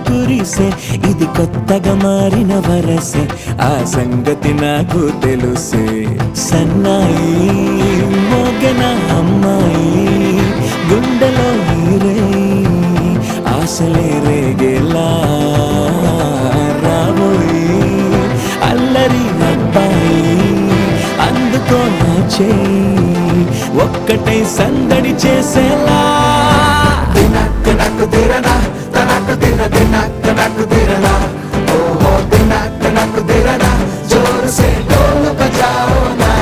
కురిసే ఇది కొత్తగా మారిన వరసే ఆ సంగతి నాకు తెలుసే సన్నాయి మోగన అమ్మాయి గుండెలో నీరే ఆశలే రేగేలా రాబోయి అల్లరి అబ్బాయి అందుకో నా చేయి ఒక్కటై సందడి చేసేలా దినక్ నక్ దిరనా తనక్ దిన దినక్ నక్ దిరనా ఓహో దినక్ నక్ దిరనా జోర్ సే ढोल बजाओ ना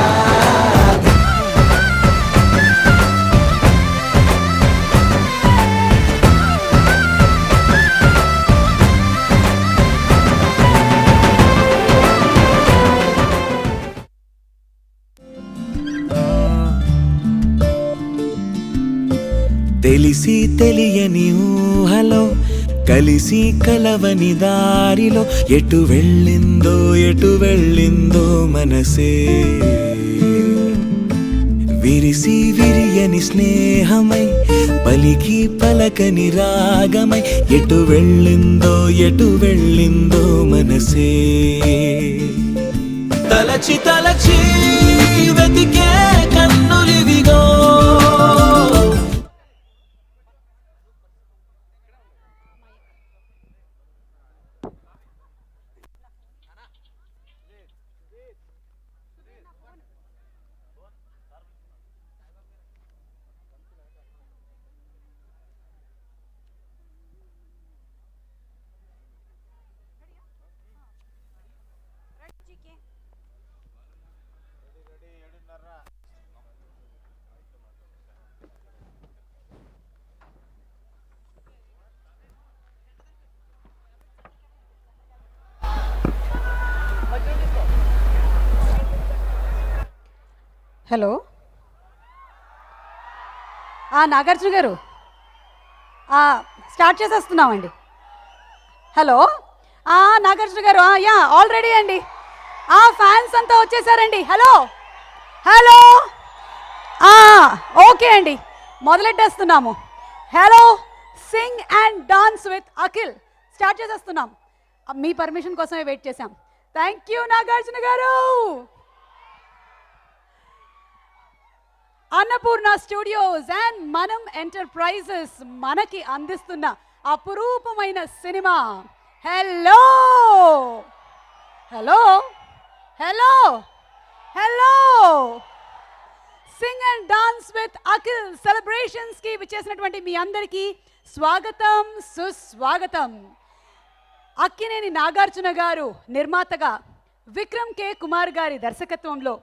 తెలిసి తెలియని ఊహలో కలిసి కలవని దారిలో ఎటు వెళ్ళిందో మనసే విరిసి విరియని స్నేహమై పలికి పలకని రాగమై ఎటు వెళ్ళిందో మనసే తలచి తలచి వెతికే కన్నులివిగో హలో నాగార్జున గారు స్టార్ట్ చేసేస్తున్నామండి. హలో నాగార్జున గారు యా ఆల్రెడీ అండి ఫ్యాన్స్ అంతా వచ్చేసారండి. హలో హలో ఓకే అండి మొదలెట్టేస్తున్నాము. Hello sing and dance with Akhil start చేసేస్తున్నాం. మీ పర్మిషన్ కోసమే వెయిట్ చేశాం. థ్యాంక్ యూ నాగార్జున గారు. Annapurna studios and Manam enterprises మనకి అందిస్తున్న అపురూపమైన cinema hello hello hello hello sing and dance with Akhil celebrations కి విచ్చేసినటువంటి మీ అందరికీ స్వాగతం సుస్వాగతం. అక్కినేని నాగార్జున గారు నిర్మాతగా, విక్రమ్ కే కుమార్ గారి దర్శకత్వంలో,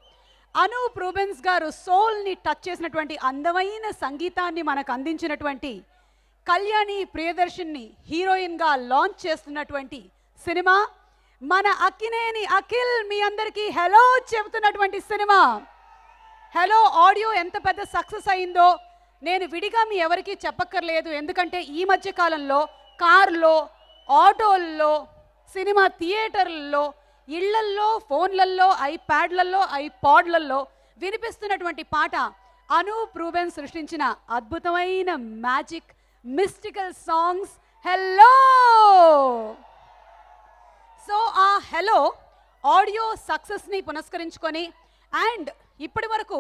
అనూప్ రూబెన్స్ గారు సోల్ని టచ్ చేసినటువంటి అందమైన సంగీతాన్ని మనకు అందించినటువంటి కళ్యాణి ప్రియదర్శిని హీరోయిన్గా లాంచ్ చేస్తున్నటువంటి సినిమా మన అక్కినేని అఖిల్ మీ అందరికీ హలో చెబుతున్నటువంటి సినిమా. హలో ఆడియో ఎంత పెద్ద సక్సెస్ అయిందో నేను విడిగా మీ ఎవరికీ చెప్పక్కర్లేదు. ఎందుకంటే ఈ మధ్య కాలంలో కార్లో, ఆటోల్లో, సినిమా థియేటర్లలో, ఇళ్లల్లో, ఫోన్లల్లో, ఐప్యాడ్లలో, ఐపాడ్లలో వినిపిస్తున్నటువంటి పాట అనూప్ రూబెన్స్ సృష్టించిన అద్భుతమైన magic mystical songs hello. So ఆ హలో ఆడియో సక్సెస్ని పునస్కరించుకొని అండ్ ఇప్పటి వరకు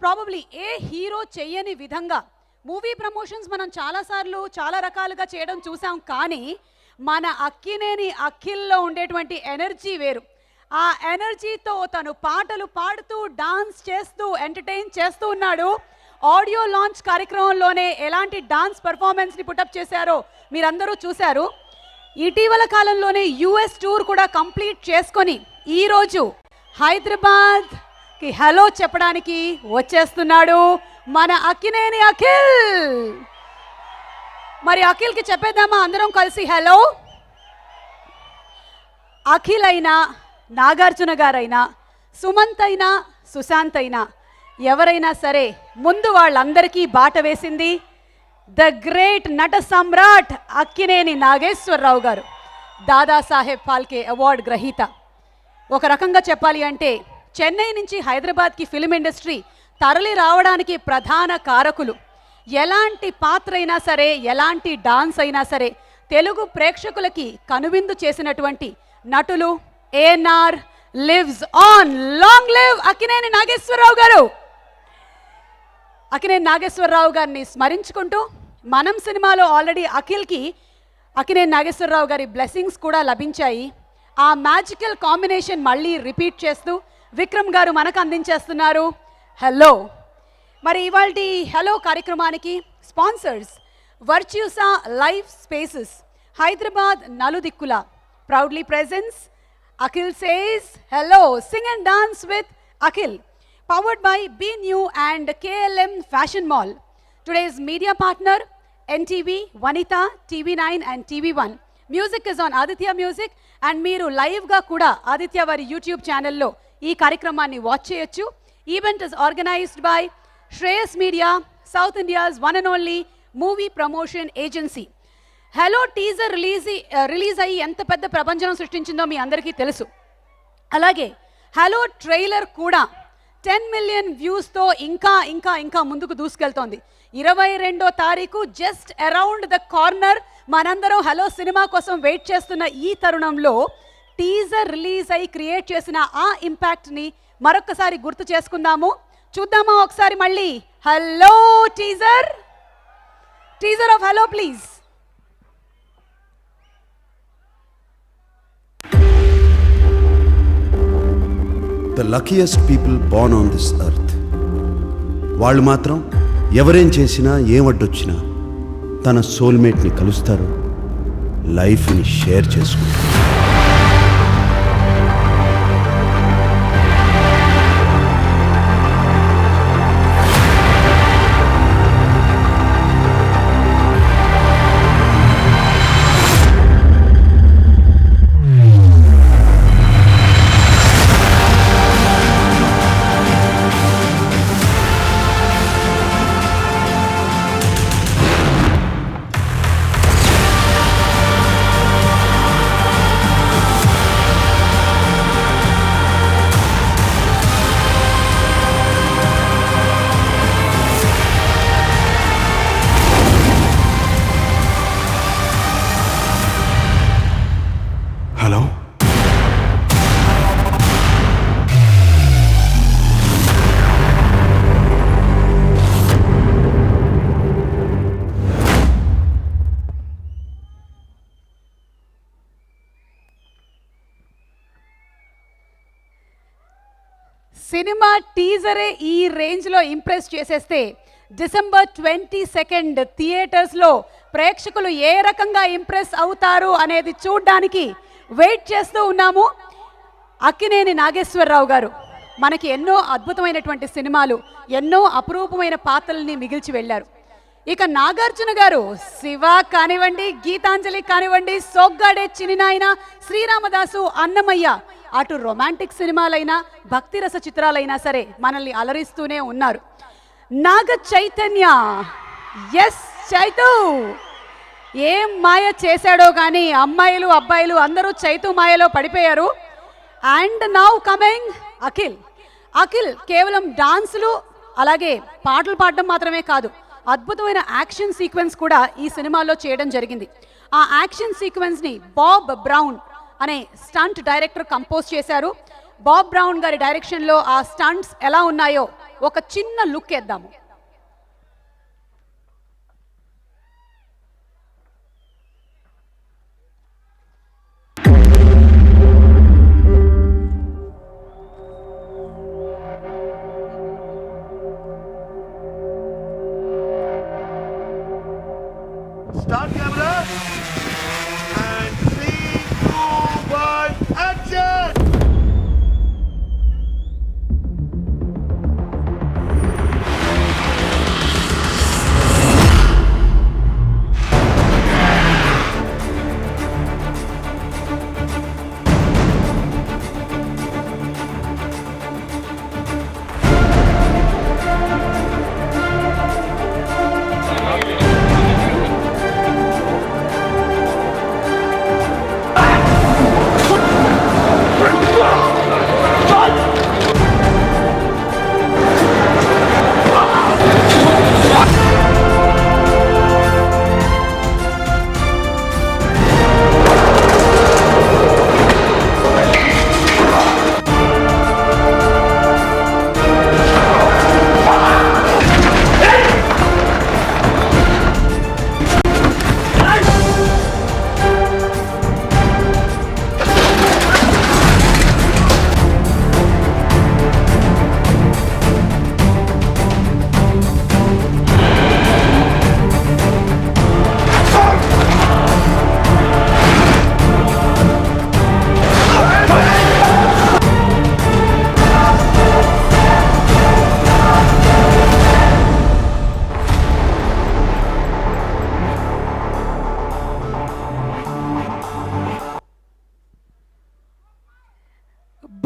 ప్రాబబ్లీ ఏ హీరో చేయని విధంగా మూవీ ప్రమోషన్స్ మనం చాలాసార్లు చాలా రకాలుగా చేయడం చూసాం. కానీ మన అక్కినేని అఖిల్లో ఉండేటువంటి ఎనర్జీ వేరు. ఆ ఎనర్జీతో తను పాటలు పాడుతూ డాన్స్ చేస్తూ ఎంటర్టైన్ చేస్తూ ఉన్నాడు. ఆడియో లాంచ్ కార్యక్రమంలోనే ఎలాంటి డాన్స్ పర్ఫార్మెన్స్ని పుటప్ చేశారో మీరందరూ చూశారు. ఇటీవల కాలంలోనే యుఎస్ టూర్ కూడా కంప్లీట్ చేసుకొని ఈరోజు హైదరాబాద్కి హలో చెప్పడానికి వచ్చేస్తున్నాడు మన అక్కినేని అఖిల్. మరి అఖిల్కి చెప్పేద్దామా అందరం కలిసి హలో. అఖిల్ అయినా, నాగార్జున గారైనా, సుమంత్ అయినా, సుశాంత్ అయినా, ఎవరైనా సరే ముందు వాళ్ళందరికీ బాట వేసింది ద గ్రేట్ నట సమ్రాట్ అక్కినేని నాగేశ్వరరావు గారు, దాదాసాహెబ్ ఫాల్కే అవార్డు గ్రహీత. ఒక రకంగా చెప్పాలి అంటే చెన్నై నుంచి హైదరాబాద్కి ఫిల్మ్ ఇండస్ట్రీ తరలి రావడానికి ప్రధాన కారకులు. ఎలాంటి పాత్ర అయినా సరే, ఎలాంటి డాన్స్ అయినా సరే తెలుగు ప్రేక్షకులకి కనువిందు చేసినటువంటి నటులు ANR lives on. Long live Akkineni Nageswara Rao గారు. అక్కినేని నాగేశ్వరరావు గారిని స్మరించుకుంటూ మనం సినిమాలో ఆల్రెడీ అఖిల్కి అక్కినేని నాగేశ్వరరావు గారి బ్లెస్సింగ్స్ కూడా లభించాయి. ఆ మ్యాజికల్ కాంబినేషన్ మళ్ళీ రిపీట్ చేస్తూ విక్రమ్ గారు మనకు అందించేస్తున్నారు హలో. మరి ఇవాళ హలో కార్యక్రమానికి sponsors Virtusa Life Spaces, Hyderabad నలుదిక్కుల proudly presents Akhil says hello, sing and dance with Akhil, powered by Be New and KLM Fashion Mall. Today's media partner NTV, Vanita, TV9 and TV1. Music is on Aditya Music and మీరు లైవ్గా కూడా ఆదిత్య వారి YouTube ఛానల్లో ఈ కార్యక్రమాన్ని watch చేయొచ్చు. Event is organised by Shreyas media, south India's one and only movie promotion agency. Hello teaser release అయ్యి ఎంత పెద్ద ప్రపంచం సృష్టించిందో మీ అందరికీ తెలుసు. అలాగే హలో ట్రైలర్ కూడా 10 మిలియన్ వ్యూస్తో ఇంకా ఇంకా ఇంకా ముందుకు దూసుకెళ్తోంది. 22వ తారీఖు జస్ట్ అరౌండ్ ద కార్నర్. మనందరం హలో సినిమా కోసం వెయిట్ చేస్తున్న ఈ తరుణంలో టీజర్ రిలీజ్ అయి క్రియేట్ చేసిన ఆ ఇంపాక్ట్ని మరొకసారి గుర్తు చేసుకుందాము. చూద్దామా ఒకసారి మళ్ళీ hello teaser of hello please. The luckiest people born on this earth. వాళ్ళు మాత్రం ఎవరేం చేసినా ఏమడ్డొచ్చినా తన సోల్మేట్ని కలుస్తారు, లైఫ్ని షేర్ చేసుకుంటారు. హలో, సినిమా టీజరే ఈ రేంజ్లో ఇంప్రెస్ చేసేస్తే డిసెంబర్ 22 థియేటర్స్లో ప్రేక్షకులు ఏ రకంగా ఇంప్రెస్ అవుతారు అనేది చూడ్డానికి వెయిట్ చేస్తూ ఉన్నాము. అక్కినేని నాగేశ్వరరావు గారు మనకి ఎన్నో అద్భుతమైనటువంటి సినిమాలు, ఎన్నో అపురూపమైన పాత్రల్ని మిగిల్చి వెళ్ళారు. ఇక నాగార్జున గారు శివ కానివ్వండి, గీతాంజలి కానివ్వండి, సోగ్గాడే చినినాయన, శ్రీరామదాసు, అన్నమయ్య, అటు రొమాంటిక్ సినిమాలైనా భక్తిరస చిత్రాలైనా సరే మనల్ని అలరిస్తూనే ఉన్నారు. నాగ చైతన్య, ఎస్ చైతు ఏం మాయ చేశాడో కానీ అమ్మాయిలు అబ్బాయిలు అందరూ చైతు మాయలో పడిపోయారు. అండ్ నౌ కమింగ్ అఖిల్ కేవలం డాన్సులు అలాగే పాటలు పాడడం మాత్రమే కాదు, అద్భుతమైన యాక్షన్ సీక్వెన్స్ కూడా ఈ సినిమాలో చేయడం జరిగింది. ఆ యాక్షన్ సీక్వెన్స్ని బాబ్ బ్రౌన్ అనే స్టంట్ డైరెక్టర్ కంపోజ్ చేశారు. బాబ్ బ్రౌన్ గారి డైరెక్షన్లో ఆ స్టంట్స్ ఎలా ఉన్నాయో ఒక చిన్న లుక్ వేద్దాము. Start camera and 3, 2, 1, action!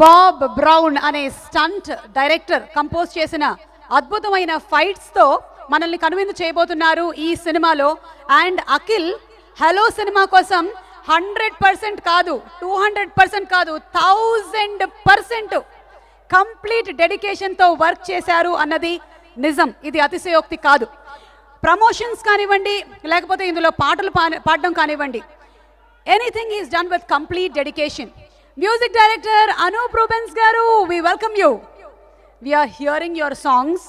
Bob brown అనే స్టంట్ డైరెక్టర్ కంపోజ్ చేసిన అద్భుతమైన ఫైట్స్తో మనల్ని కనువిందు చేయబోతున్నారు ఈ సినిమాలో. అండ్ అఖిల్ హలో సినిమా కోసం 100% కాదు, 200% కాదు, 1000% కంప్లీట్ డెడికేషన్తో వర్క్ చేశారు అన్నది నిజం. ఇది అతిశయోక్తి కాదు. ప్రమోషన్స్ కానివ్వండి, లేకపోతే ఇందులో పాటలు పాడడం కానివ్వండి, anything is done with complete dedication. Music director Anoop Rubens గారు, we welcome you. We are hearing your songs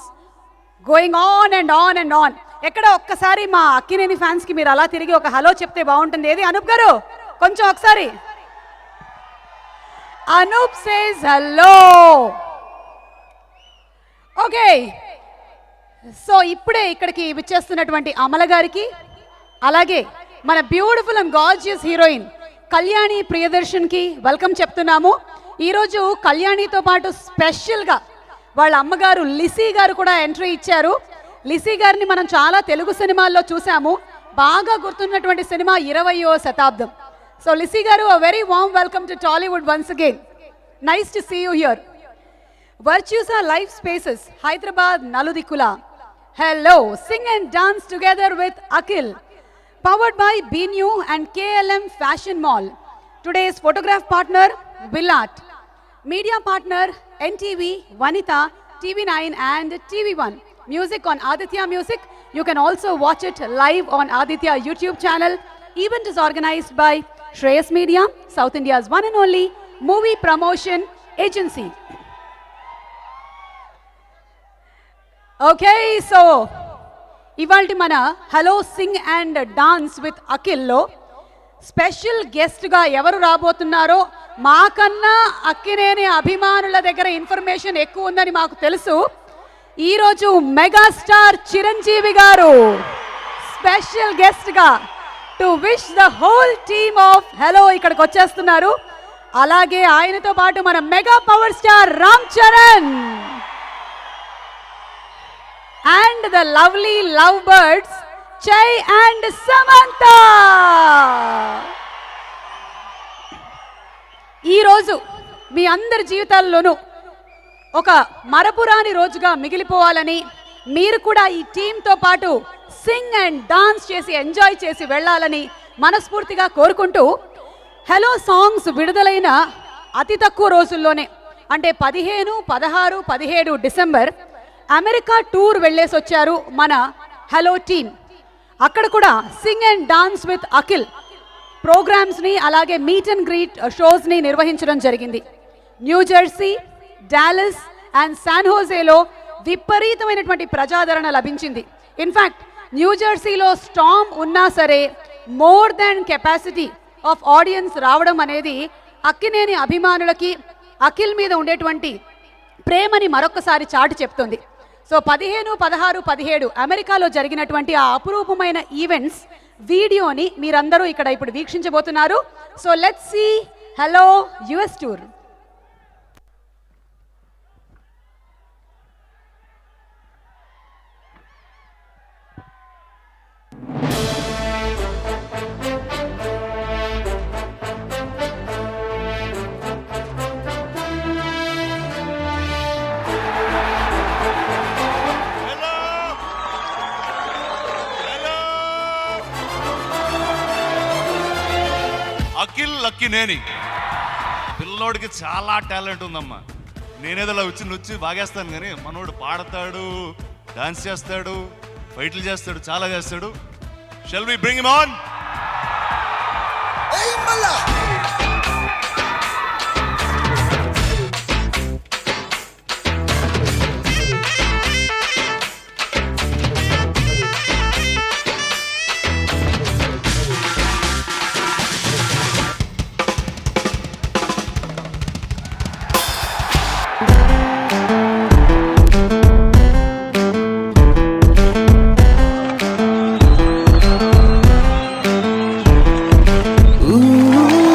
going on and on and on. ఎక్కడ ఒక్కసారి మా అక్కినేని ఫ్యాన్స్కి మీరు అలా తిరిగి ఒక హలో చెప్తే బాగుంటుంది. ఏది అనూప్ గారు, కొంచెం ఒకసారి. Anoop says hello. Okay, so ఇప్పుడే ఇక్కడికి విచ్చేస్తున్నటువంటి అమల గారికి, అలాగే మన beautiful and gorgeous heroine Kalyani ప్రియదర్శన్కి వెల్కమ్ చెప్తున్నాము. ఈరోజు కళ్యాణితో పాటు స్పెషల్గా వాళ్ళ అమ్మగారు లిసీ గారు కూడా ఎంట్రీ ఇచ్చారు. లిసీ గారిని మనం చాలా తెలుగు సినిమాల్లో చూసాము. బాగా గుర్తున్నటువంటి సినిమా 20వ శతాబ్దం. సో లిసీ గారు, a very warm welcome to Tollywood once again. Nice to see you here. Virtusa Life Spaces, Hyderabad, Naludikula. Hello, sing and dance together with Akhil. Powered by BNU and KLM Fashion Mall. Today's photograph partner, Villat. Media partner, NTV, Vanita, TV9 and TV1. Music on Aditya Music. You can also watch it live on Aditya YouTube channel. Event is organized by Shreyas Media, South India's one and only movie promotion agency. Okay, so ఇవాల్టి మన hello sing and dance with అఖిల్లో special గెస్ట్గా ఎవరు రాబోతున్నారో మాకన్నా అక్కినేని అభిమానుల దగ్గర information ఎక్కువ ఉందని మాకు తెలుసు. ఈరోజు మెగాస్టార్ చిరంజీవి గారు స్పెషల్ గెస్ట్గా to wish the whole team of hello ఇక్కడికి వచ్చేస్తున్నారు. అలాగే ఆయనతో పాటు మన mega power star Ram Charan and the lovely lovebirds Chai and Samantha. ఈ రోజు మీ అందరి జీవితాల్లోనూ ఒక మరపురాని రోజుగా మిగిలిపోవాలని, మీరు కూడా ఈ టీంతో పాటు సింగ్ అండ్ డాన్స్ చేసి ఎంజాయ్ చేసి వెళ్ళాలని మనస్ఫూర్తిగా కోరుకుంటూ, హలో సాంగ్స్ విడుదలైన అతి తక్కువ రోజుల్లోనే అంటే 15, 16, 17 డిసెంబర్ అమెరికా టూర్ వెళ్ళేసి వచ్చారు మన హలో టీమ్. అక్కడ కూడా sing and dance with Akhil ప్రోగ్రామ్స్ని, అలాగే మీట్ అండ్ గ్రీట్ షోస్ని నిర్వహించడం జరిగింది. న్యూజెర్సీ, డాలస్ అండ్ శాన్ హోజేలో విపరీతమైనటువంటి ప్రజాదరణ లభించింది. ఇన్ఫ్యాక్ట్ న్యూజెర్సీలో స్టామ్ ఉన్నా సరే more than capacity of audience రావడం అనేది అక్కినేని అభిమానులకి అఖిల్ మీద ఉండేటువంటి ప్రేమని మరొకసారి చాటి చెప్తుంది. సో 15, 16, 17 అమెరికాలో జరిగినటువంటి ఆ అపురూపమైన ఈవెంట్స్ వీడియోని మీరందరూ ఇక్కడ ఇప్పుడు వీక్షించబోతున్నారు. So let's see hello US tour. Akhil Akkineni పిల్లోడికి చాలా టాలెంట్ ఉందమ్మా. నేనేదో వచ్చి బాగేస్తాను, కానీ మనోడు పాడతాడు, డాన్స్ చేస్తాడు, ఫైట్లు చేస్తాడు, చాలా చేస్తాడు. Shall we bring him on? Ooh.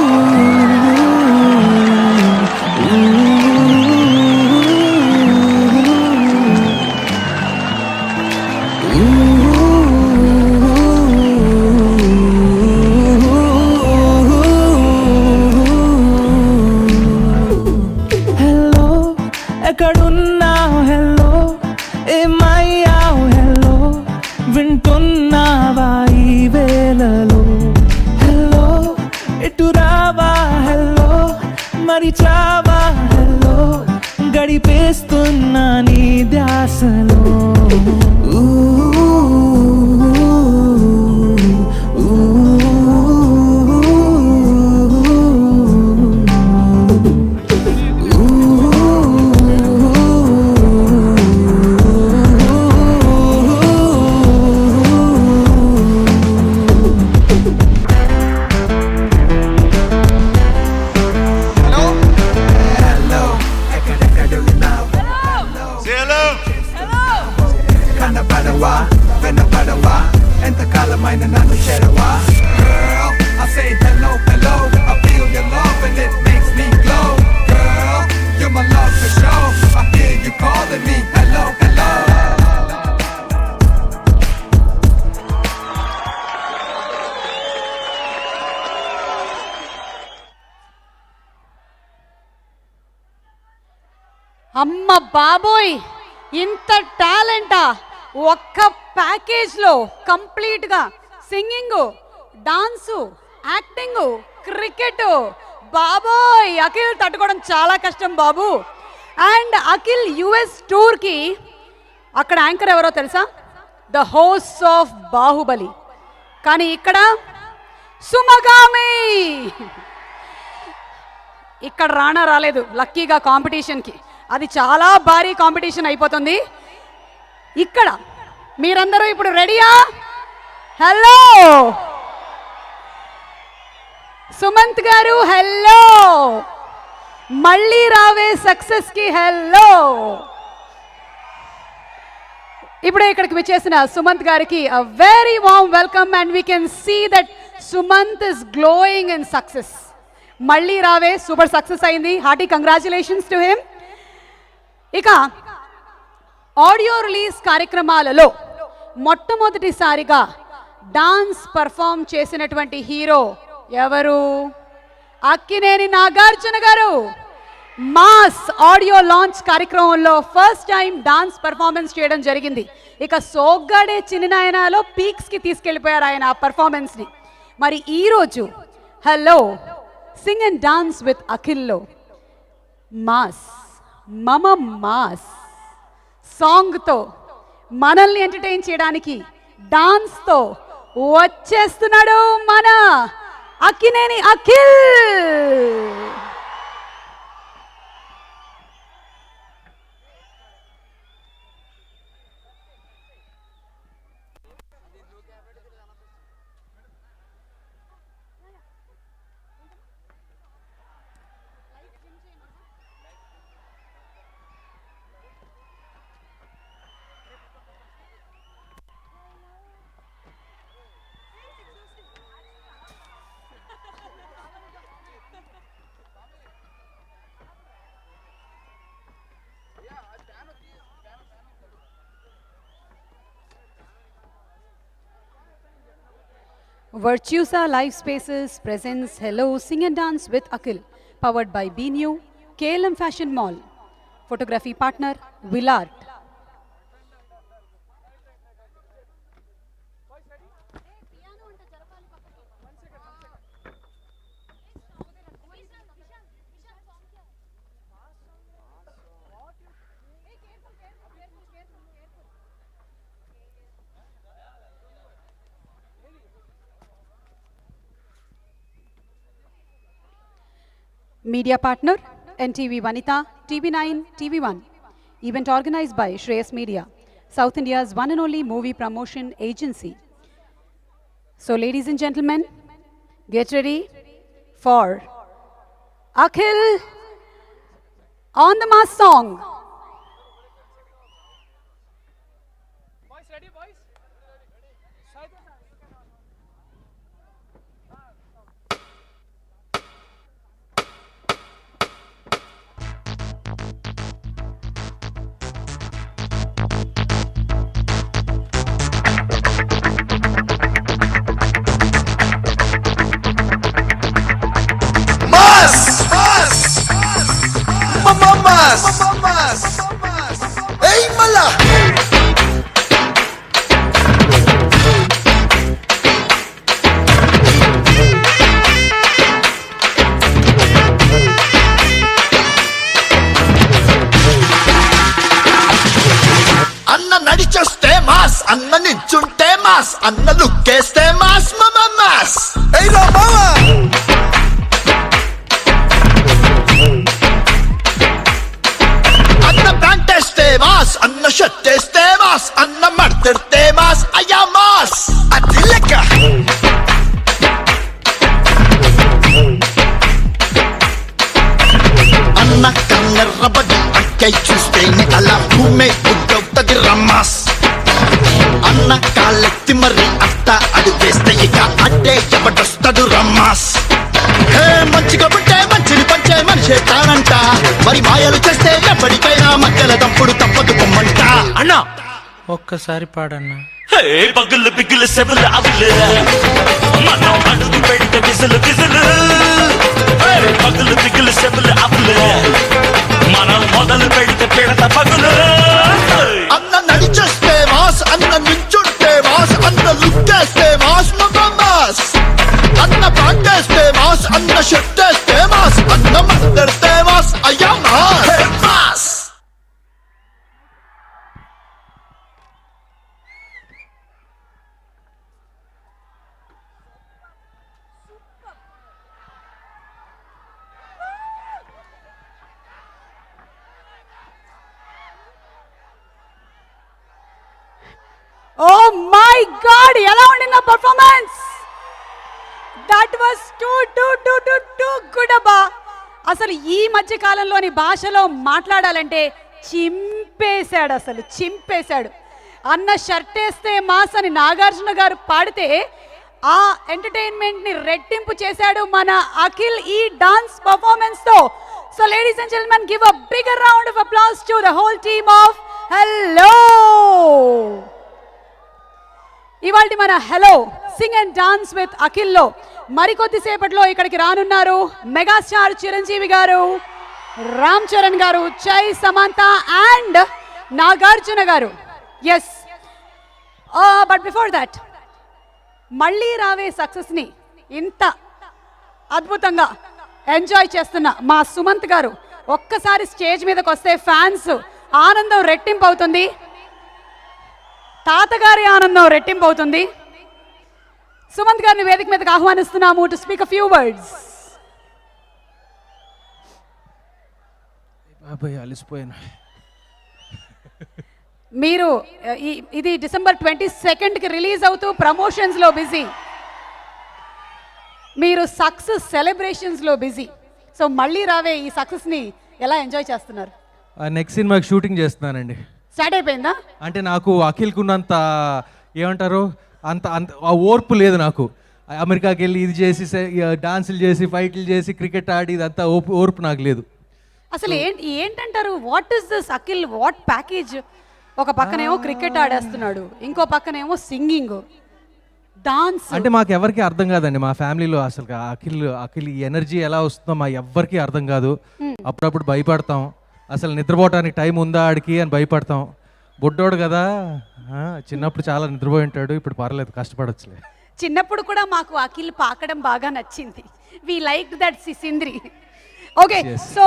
ఇటు రావా హెల్లో మరిచావా హెల్లో గడిపేస్తున్నా నీ ధ్యాసలో ఊ, ఊ, Say hello. కనబడవా వినబడవా ఎంతకాలమైన నన్ను చేరవా Girl, I say hello, hello I feel your love and it makes me glow Girl, you're my love for sure I hear you calling me hello, hello అమ్మ బాబోయ్, ఇంత టాలెంటా ఒక్క ప్యాకేజ్లో కంప్లీట్గా సింగింగ్, డాన్సు, యాక్టింగ్, క్రికెట్. బాబోయ్, అఖిల్ తట్టుకోవడం చాలా కష్టం బాబు. And Akhil US టూర్కి అక్కడ యాంకర్ ఎవరో తెలుసా? The host of Baahubali. కానీ ఇక్కడ సుమగామి. ఇక్కడ రాలేదు లక్కీగా కాంపిటీషన్కి. అది చాలా భారీ కాంపిటీషన్ అయిపోతుంది. ఇక్కడ మీరందరూ ఇప్పుడు రెడీయా? హలో సుమంత్ గారు, హలో. మళ్ళీ రావే సక్సెస్కి హలో. ఇప్పుడే ఇక్కడికి విచ్చేసిన సుమంత్ గారికి a very warm welcome and we can see that Sumanth is glowing in success. మళ్ళీ రావే సూపర్ సక్సెస్ అయింది. Hearty congratulations to him. ఇక ఆడియో రిలీజ్ కార్యక్రమాలలో మొట్టమొదటిసారిగా డాన్స్ పర్ఫామ్ చేసినటువంటి హీరో ఎవరు? అక్కినేని నాగార్జున గారు. మాస్ ఆడియో లాంచ్ కార్యక్రమంలో ఫస్ట్ టైం డాన్స్ పర్ఫార్మెన్స్ చేయడం జరిగింది. ఇక సోగ్గాడే చిన్ననాయనలో పీక్స్కి తీసుకెళ్ళిపోయారు ఆయన ఆ పర్ఫార్మెన్స్ని. మరి ఈరోజు hello sing and dance with అఖిల్లో మాస్ మమ మాస్ సాంగ్తో మనల్ని ఎంటర్టైన్ చేయడానికి డాన్స్తో వచ్చేస్తున్నాడు మన Akkineni Akhil. Virtusa Live Spaces presents Hello Sing and Dance with Akhil, powered by BNU, KLM Fashion Mall. Photography partner, Willart. Media partner, NTV Vanita, TV9, TV1. Event organized by Shreyas Media, South India's one and only movie promotion agency. So ladies and gentlemen, get ready for Akhil on the mass song. నించుంటే mass అన్న లుక్కేస్తే mass mass అన్న pant వేస్తే mass అన్న shirt వేస్తే mass అన్న మడతెడితే mass అయ్యా మాస్ అది లెక్క అన్న కన్నెర్రబడి అక్కై చూస్తే అలా భూమే గుడ్డవుతుంది రమ్మాస్ అన్న కాళ్ళెత్తి మరి అత్త అడుగేస్తే ఇక అడ్డే ఎవడొస్తడు రమ్మాస్ హే మంచిగా పుట్టే మంచిని పంచే మనిషే తానంట మరి మాయలు చేస్తే ఎప్పటికైనా మధ్యల తప్పుడు తప్పదు పొమ్మంట అన్నా ఒక్కసారి పాడన్నా. పగులు పిగులు సెబులు అవులు మనం అడుగు పెడితే విసులు విసులు పగులు పిగులు సెబులు అవులు మనం మొదలు పెడితే పెడత పగులు అన్న నడిచేస్తే మాస్ అన్న నించుంటే మాస్ అన్న లుక్కేస్తే మాస్ మాస్ అన్న పాంటేస్తే మాస్ అన్న షర్ట్ వేస్తే మాస్ అన్న మద్దెడితే మాస్ అయ్యా మాస్ ఓ మై గాడ్, ఎలా ఉండింది performance? That was too good అబ్బా. అసలు ఈ మధ్య కాలంలోని భాషలో మాట్లాడాలంటే చింపేశాడు, అసలు చింపేశాడు. అన్న షర్ట్ వేస్తే మాస్ అని నాగార్జున గారు పాడితే ఆ ఎంటర్టైన్మెంట్ ని రెట్టింపు చేశాడు మన అఖిల్ ఈ డాన్స్ పర్ఫార్మెన్స్ తో. So ladies and gentlemen, give a bigger round of applause to the whole team of hello. ఇవాళ మన hello sing and dance with అఖిల్లో మరికొద్దిసేపట్లో ఇక్కడికి రానున్నారు మెగాస్టార్ చిరంజీవి గారు, రామ్ చరణ్ గారు, చై సమంత అండ్ నాగార్జున గారు. ఎస్, బట్ బిఫోర్ దట్ మళ్ళీ రావే సక్సెస్ని ఇంత అద్భుతంగా ఎంజాయ్ చేస్తున్న మా సుమంత్ గారు ఒక్కసారి స్టేజ్ మీదకి వస్తే ఫ్యాన్స్ ఆనందం రెట్టింపు అవుతుంది, తాతగారి ఆనందం రెట్టింపు అవుతుంది. సుమంత్ గారిని వేదిక మీదకి ఆహ్వానిస్తున్నాము to speak a few words. బాబాయ్ అలిసిపోయాను. మీరు ఇది డిసెంబర్ 22కి రిలీజ్ అవుతూ ప్రమోషన్స్లో బిజీ, మీరు సక్సెస్ సెలబ్రేషన్స్లో బిజీ. సో మళ్ళీ రావే ఈ సక్సెస్ని ఎలా ఎంజాయ్ చేస్తున్నారు? నెక్స్ట్ సినిమాకి షూటింగ్ చేస్తున్నానండి. స్టార్ట్ అయిపోయిందా? అంటే నాకు అఖిల్కి ఉన్నంత ఏమంటారు అంత అంత ఆ ఓర్పు లేదు నాకు. అమెరికాకి వెళ్ళి ఇది చేసి డాన్సులు చేసి ఫైట్లు చేసి క్రికెట్ ఆడి ఇదంతా ఓర్పు నాకు లేదు. అసలు ఏంటంటారు? What is this Akhil, what package? ఒక పక్కనేమో క్రికెట్ ఆడేస్తున్నాడు, ఇంకో పక్కనేమో సింగింగ్, డాన్స్. అంటే మాకు ఎవరికి అర్థం కాదండి మా ఫ్యామిలీలో అసలు అఖిల్ ఈ ఎనర్జీ ఎలా వస్తుందో మా ఎవ్వరికి అర్థం కాదు. అప్పుడప్పుడు భయపడతాం, అసలు నిద్రపోవటానికి టైం ఉందా ఆడికి అని భయపడతాం. బుడ్డోడు కదా, చిన్నప్పుడు చాలా నిద్రపోయి ఉంటాడు, ఇప్పుడు పర్లేదు కష్టపడొచ్చులే. చిన్నప్పుడు కూడా మాకు అఖిల్ పాకడం బాగా నచ్చింది. వి లైక్ దట్ సింద్రి. ఓకే, సో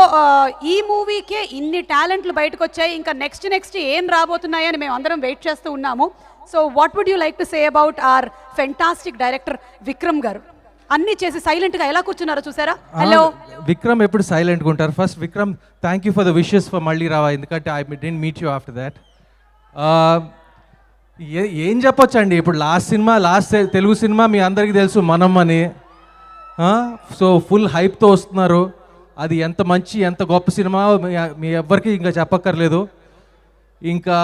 ఈ మూవీకే ఇన్ని టాలెంట్లు బయటకు వచ్చాయి, ఇంకా నెక్స్ట్ ఏం రాబోతున్నాయని మేము అందరం వెయిట్ చేస్తూ ఉన్నాము. So what would you like to say about our fantastic director Vikram గారు? అన్ని చేసి సైలెంట్గా ఎలా కూర్చున్నారో చూసారా? హలో విక్రమ్ ఎప్పుడు సైలెంట్గా ఉంటారు. First Vikram, thank you for the wishes for మళ్ళీ రావా, ఎందుకంటే I didn't meet you after that. ఏం చెప్పొచ్చు అండి, ఇప్పుడు లాస్ట్ తెలుగు సినిమా మీ అందరికీ తెలుసు మనం అని. సో ఫుల్ హైప్తో వస్తున్నారు. అది ఎంత మంచి ఎంత గొప్ప సినిమా మీ ఎవ్వరికి ఇంకా చెప్పక్కర్లేదు. ఇంకా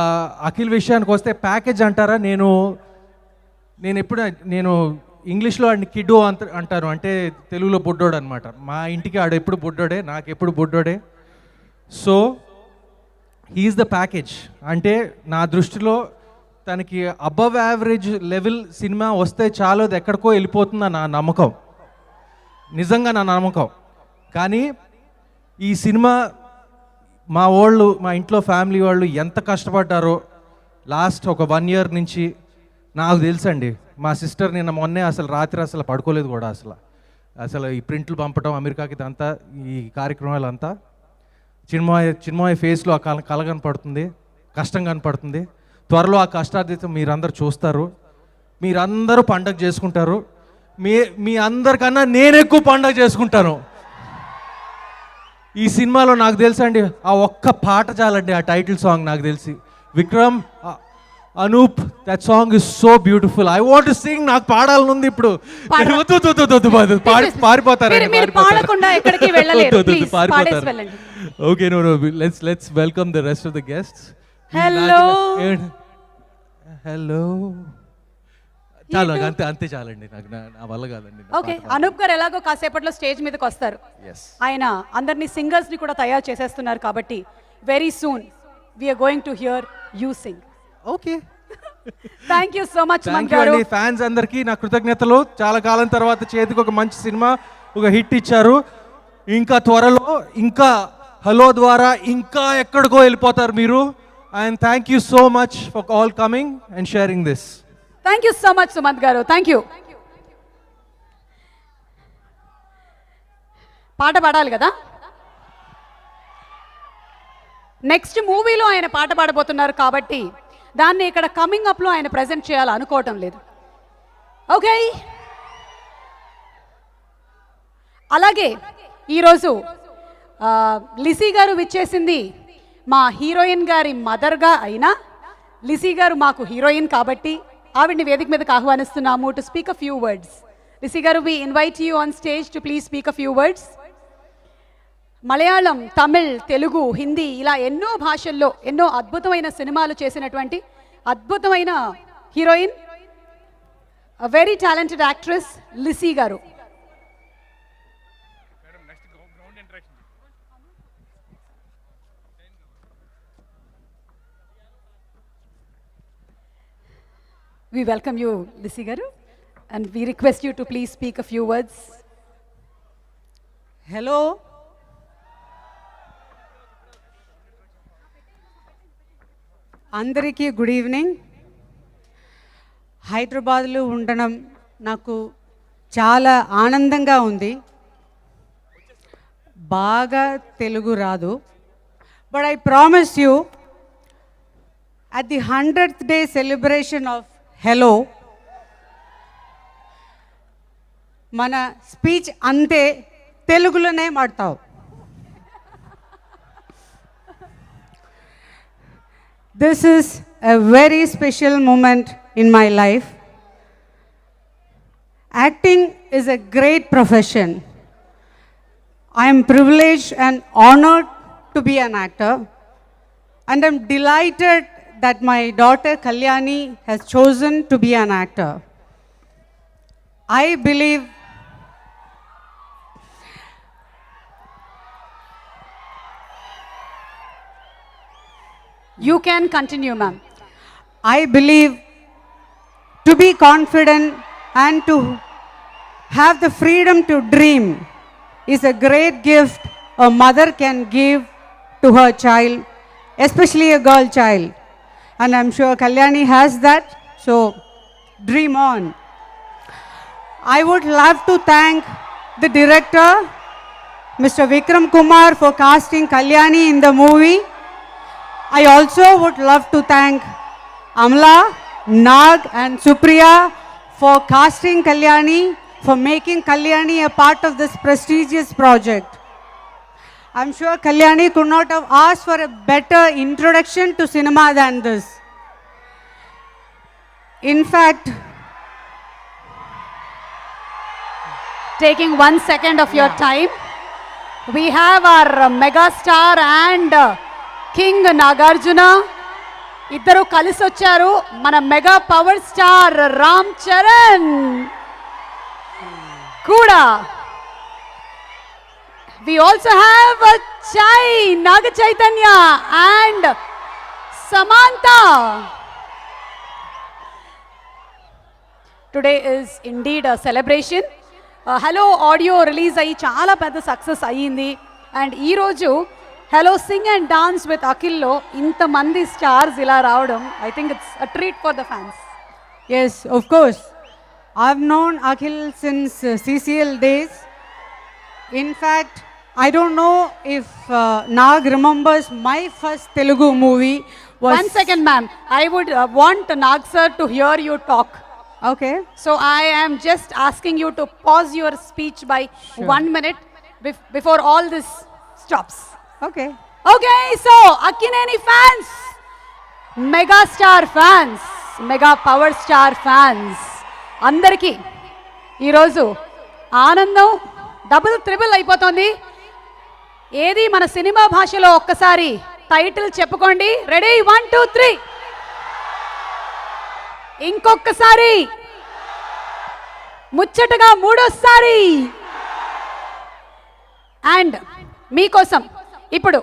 అఖిల్ విషయానికి వస్తే ప్యాకేజ్ అంటారా, నేను ఇంగ్లీష్లో ఆడిని కిడ్డు అంటారు, అంటే తెలుగులో బుడ్డోడు అనమాట. మా ఇంటికి ఆడు ఎప్పుడు బుడ్డోడే, నాకు ఎప్పుడు బుడ్డోడే. So he's the package. అంటే నా దృష్టిలో తనకి అబవ్ యావరేజ్ లెవెల్ సినిమా వస్తే చాలు, అది ఎక్కడికో వెళ్ళిపోతుందని నా నమ్మకం, నిజంగా నా నమ్మకం. కానీ ఈ సినిమా మా ఇంట్లో ఫ్యామిలీ వాళ్ళు ఎంత కష్టపడ్డారో లాస్ట్ ఒక 1 year నుంచి నాకు తెలుసండి. మా సిస్టర్ నిన్న మొన్నే అసలు రాత్రి అసలు పడుకోలేదు కూడా. అసలు ఈ ప్రింట్లు పంపడం అమెరికాకి ఇదంతా, ఈ కార్యక్రమాలంతా చిన్మయ ఫేస్లో కల కనపడుతుంది, కష్టం కనపడుతుంది. త్వరలో ఆ కష్టార్జితం మీరందరూ చూస్తారు, మీరందరూ పండగ చేసుకుంటారు. మీ అందరికన్నా నేను ఎక్కువ పండగ చేసుకుంటాను. ఈ సినిమాలో నాకు తెలుసా అండి, ఆ ఒక్క పాట చాలండి, ఆ టైటిల్ సాంగ్ నాకు తెలిసి. Vikram, Anoop, that song is so beautiful. I want to sing. నాకు పాడాలని ఉంది ఇప్పుడు. పారిపోతారు. మీరు పాడకుండా ఎక్కడికి వెళ్ళలేరు. Please, పాడేసి వెళ్ళండి. Okay, no let's welcome the rest of the guests. Hello hello, చాలు, అంతే చాలండి, నాకు నా వల్ల కాదండి. ఓకే, అనూప్ గారు ఎలాగో కాసేపట్లో స్టేజ్ మీదకి వస్తారు. ఆయన అందరినీ సింగర్స్ ని కూడా తయారు చేసేస్తున్నారు కాబట్టి very soon we're going to hear you sing. Okay, thank you so much thank you అండి. ఫ్యాన్స్ అందరికీ నా కృతజ్ఞతలు. చాలా కాలం తర్వాత చేతికి ఒక మంచి సినిమా, ఒక హిట్ ఇచ్చారు. ఇంకా త్వరలో ఇంకా హలో ద్వారా ఇంకా ఎక్కడికో వెళ్ళిపోతారు మీరు. And thank you so much for all coming and sharing this. Thank you so much Sumanth గారు, థ్యాంక్ యూ. పాట పాడాలి కదా. నెక్స్ట్ మూవీలో ఆయన పాట పాడబోతున్నారు కాబట్టి దాన్ని ఇక్కడ కమింగ్ అప్లో ఆయన ప్రజెంట్ చేయాలి అనుకోవటం లేదు. ఓకే, అలాగే ఈరోజు లిసీ గారు విచ్చేసింది మా హీరోయిన్ గారి మదర్గా అయినా లిసీ గారు మాకు హీరోయిన్ కాబట్టి ఆవిడ్ని వేదిక మీదకి ఆహ్వానిస్తున్నాము to speak a few words. Lissy గారు, we invite you on stage to please speak a few words. Malayalam, Tamil, Telugu, Hindi ఇలా ఎన్నో భాషల్లో ఎన్నో అద్భుతమైన సినిమాలు చేసినటువంటి అద్భుతమైన heroine, very talented actress Lissy గారు. We welcome you, Lissy Garu, and we request you to please speak a few words. Hello. అందరికీ గుడ్ ఈవినింగ్. హైదరాబాద్లో ఉండడం నాకు చాలా ఆనందంగా ఉంది. బాగా తెలుగు రాదు, but I promise you at the 100th day celebration of Hello, మన స్పీచ్ అంతే తెలుగులోనే మాడతావు. This is a very special moment in my life. Acting is a great profession. I am privileged and honored to be an actor, and I'm delighted that my daughter Kalyani has chosen to be an actor. I believe You can continue, ma'am. I believe to be confident and to have the freedom to dream is a great gift a mother can give to her child, especially a girl child. And I'm sure Kalyani has that, so dream on. I would love to thank the director, Mr. Vikram Kumar, for casting Kalyani in the movie. I also would love to thank Amla, Nag and Supriya for casting Kalyani, for making Kalyani a part of this prestigious project. I'm sure Kalyani could not have asked for a better introduction to cinema than this. In fact, taking 1 second of your time, we have our mega star and king Nagarjuna. ఇద్దరు కలిసి వచ్చారు, మన mega power star Ram Charan కూడా. We also have Chai, Naga Chaitanya and Samantha. Today is indeed a celebration. Hello audio release అయ్యి చాలా పెద్ద success అయ్యింది. And ఈరోజు hello sing and dance with అఖిల్లో ఇంతమంది స్టార్స్ ఇలా రావడం, I think it's a treat for the fans. yes, of course. I've known Akhil since CCL days. In fact, I don't know if Nag remembers my first Telugu movie, was. One second, ma'am. I would want Nag sir to hear you talk. Okay. So I am just asking you to pause your speech by 1 minute before all this stops. Okay. Okay, so Akkineni fans, mega star fans, mega power star fans, అందరికీ ఈరోజు ఆనందం double triple అయిపోతుంది. ఏది మన cinema భాషలో ఒక్కసారి title చెప్పుకోండి. Ready 1 2 3. ఇంకొకసారి ముచ్చటగా మూడోసారి. అండ్ మీకోసం ఇప్పుడు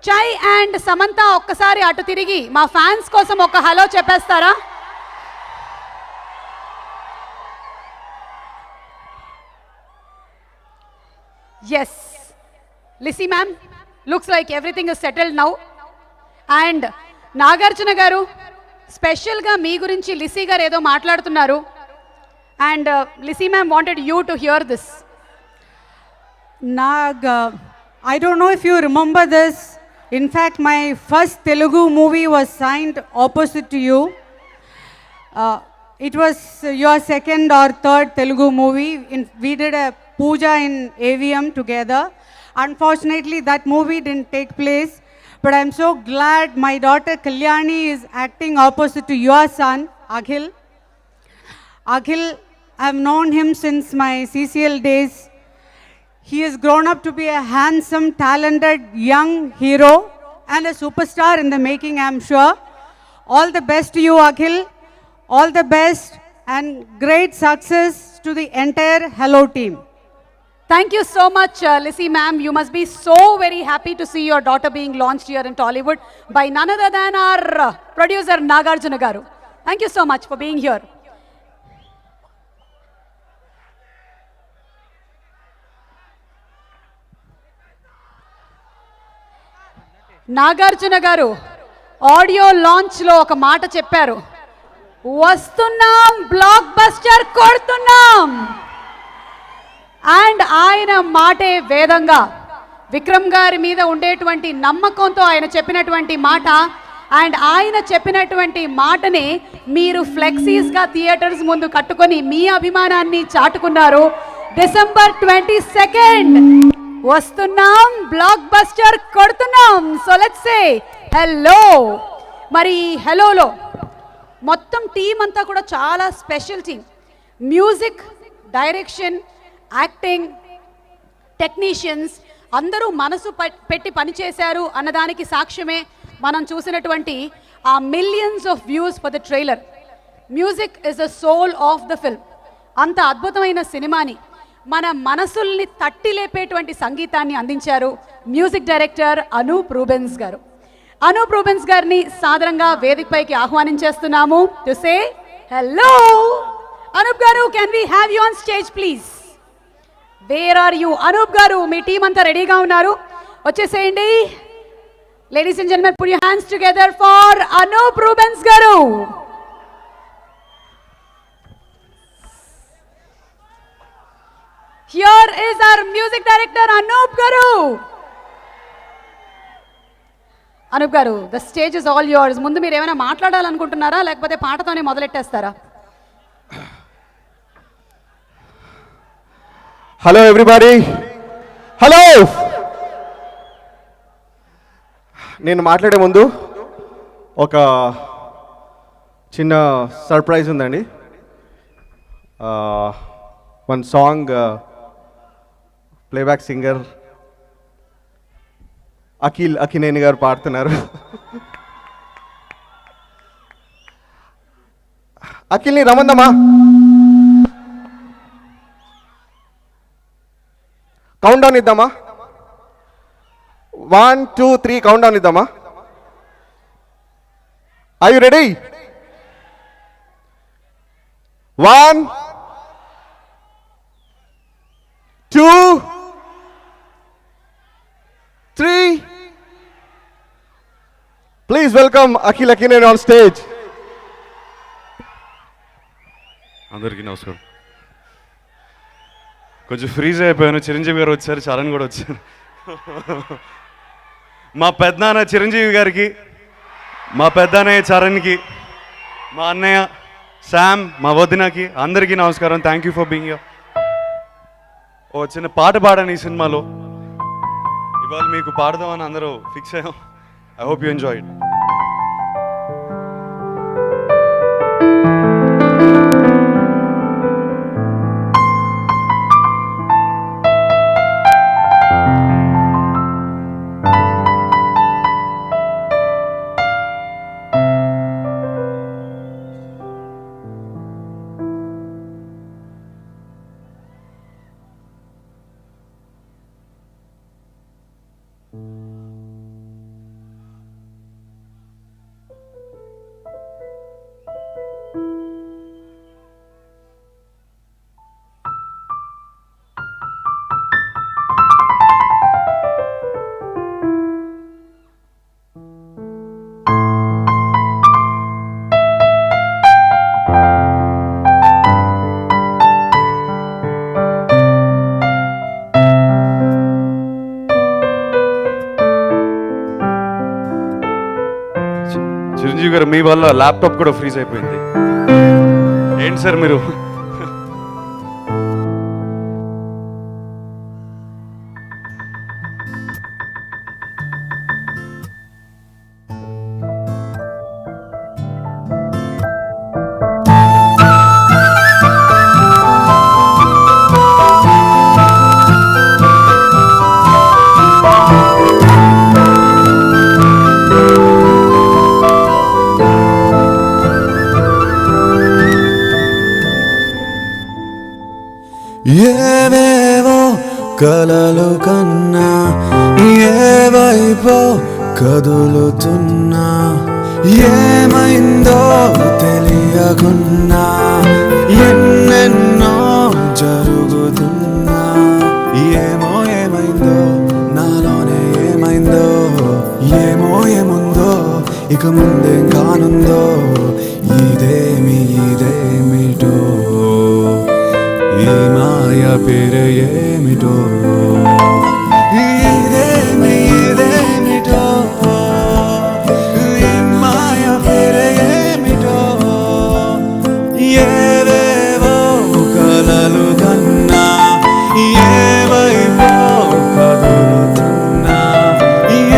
చై అండ్ సమంత ఒక్కసారి అటు తిరిగి మా ఫ్యాన్స్ కోసం ఒక హలో చెప్పేస్తారా? Yes Lissy ma'am, looks like everything is settled now. And Nagarjuna గారు, స్పెషల్గా మీ గురించి లిసీ గారు ఏదో మాట్లాడుతున్నారు. And Lissy ma'am wanted you to hear this. Nag, I don't know if you remember this. In fact, my first Telugu movie was signed opposite to you. It was your second or third Telugu movie. We did a puja in AVM together. Unfortunately, that movie didn't take place. But I'm so glad my daughter Kalyani is acting opposite to your son, Akhil. Akhil, I've known him since my CCL days. He has grown up to be a handsome, talented, young hero and a superstar in the making, I'm sure. All the best to you, Akhil. All the best and great success to the entire Hello team. Thank you so much, Lissy ma'am. You must be so very happy to see your daughter being launched here in Tollywood by none other than our producer Nagarjuna Garu. Thank you so much for being here. Nagarjuna గారు audio లాంచ్లో ఒక మాట చెప్పారు, వస్తున్నాం, blockbuster కొడుతున్నాం. And ఆయన మాటే వేదంగా విక్రమ్ గారి మీద ఉండేటువంటి నమ్మకంతో ఆయన చెప్పినటువంటి మాట. అండ్ ఆయన చెప్పినటువంటి మాటని మీరు ఫ్లెక్సీస్గా థియేటర్స్ ముందు కట్టుకొని మీ అభిమానాన్ని చాటుకున్నారు. December 22nd వస్తున్నాం, బ్లాక్ బస్టర్ కొడుతున్నాం. So let's say hello. మరి హలోలో మొత్తం టీం అంతా కూడా చాలా special team. Music, direction, acting, technicians అందరూ మనసు పెట్టి పనిచేశారు అన్నదానికి సాక్ష్యమే మనం చూసినటువంటి ఆ millions of views for the trailer. Music is the soul of the film. అంత అద్భుతమైన సినిమాని మన మనసుల్ని తట్టి లేపేటువంటి సంగీతాన్ని అందించారు మ్యూజిక్ డైరెక్టర్ అనూప్ రూబెన్స్ గారు. అనూప్ రూబెన్స్ గారిని సాదరంగా వేదికపైకి ఆహ్వానించేస్తున్నాము to say hello. Anoop garu, can we have you on stage please? Where are you? Anoop garu, మీ టీం అంతా రెడీగా ఉన్నారు, వచ్చేసేయండి. Ladies and gentlemen, put your hands together for Anoop Rubens garu. Here is our music director Anoop Garu. Anoop Garu, the stage is all yours. ముందు మీరు ఏమైనా మాట్లాడాలనుకుంటున్నారా లేకపోతే పాటతోనే మొదలెట్టేస్తారా? Hello everybody, hello. నేను మాట్లాడే ముందు ఒక చిన్న సర్ప్రైజ్ ఉందండి. One song playback singer Akkineni గారు పాడుతున్నారు. అఖిల్ని రమ్మందమ్మా. కౌంట్ డౌన్ ఇద్దామా? 1 2 3 కౌంట్ డౌన్ ఇద్దామా? Are you ready? 1 2 3. Please welcome Akhil Akkineni on stage. అందరికీ నమస్కారం. కొంచెం ఫ్రీజ్ అయిపోయాను. చిరంజీవి గారు వచ్చారు, చరణ్ కూడా వచ్చారు. మా పెద్దనాన్న చిరంజీవి గారికి మా పెద్దన్నయ్య చరణ్కి, మా అన్నయ్య శామ్, మా వదినకి అందరికీ నమస్కారం. Thank you for being here. ఓ చిన్న పాట పాడాను ఈ సినిమాలో, ఇవాళ మీకు పాడదామని అందరూ ఫిక్స్ అయ్యాం. I hope you enjoy it. Chiranjeevi గారు, మీ వల్ల ల్యాప్టాప్ కూడా ఫ్రీజ్ అయిపోయింది. ఏంటి సార్ మీరు? ఏవేవో కలలు కన్నా ఏవైపో కదులుతున్నా, ఏమైందో తెలియకున్నా ఎన్నెన్నో జరుగుతున్నా, ఏమో ఏమైందో నాలోనే ఏమైందో, ఏమో ఏముందో ఇక ముందేం కానుందో, ఇదేమిటో ఈ మాయ పేరు ఏమిటో, ఇదేమిటో ఈ మాయ పేరు ఏమిటో, ఏవేవో కలలు కన్నా ఏవైపో కదులుతున్నా,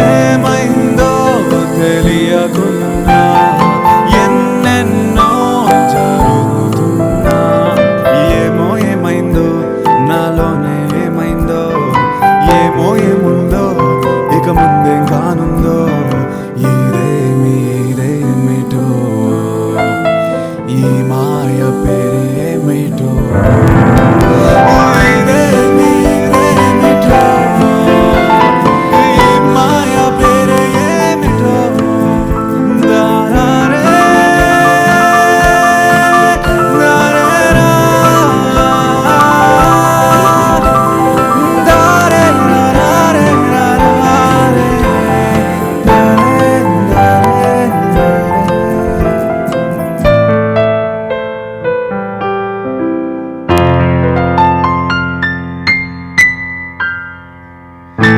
ఏమైందో తెలియకున్నా ఎన్నెన్నో జరుగుతున్నా, ఏమో ఏమైందో నాలోనే ఏమైందో, ఏమో ఏముందో ఇక ముందేం కానుందో, ఇదేమిటో ఈ మాయ పేరు ఏమిటో, ఇదేమిటో ఈ మాయ పేరు ఏమిటో, దారారే దారారా దారే రారే రారే దారే దారే.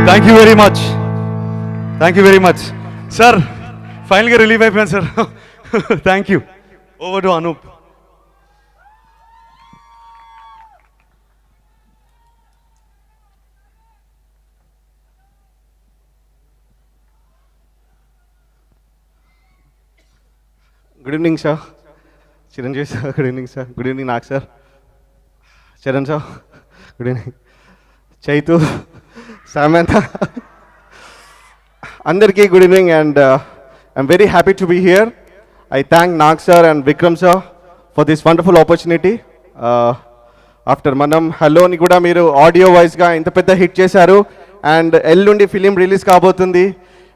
Thank you very much, thank you very much sir. ఫైనల్గా రిలీవ్ అయిపోయాను sir. Thank you. Over to Anoop. Good evening sir. Chiranjeevi sir good evening sir. Good evening నాకు sir. Charan sir good evening. Chaitu, Samantha, అందరికీ good evening. And I'm very happy to be here. I thank Nag sir and Vikram sir for this wonderful opportunity. After మనం హలోని కూడా మీరు audio వైజ్గా ఇంత పెద్ద hit చేశారు. అండ్ ఎల్లుండి ఫిలిం రిలీజ్ కాబోతుంది.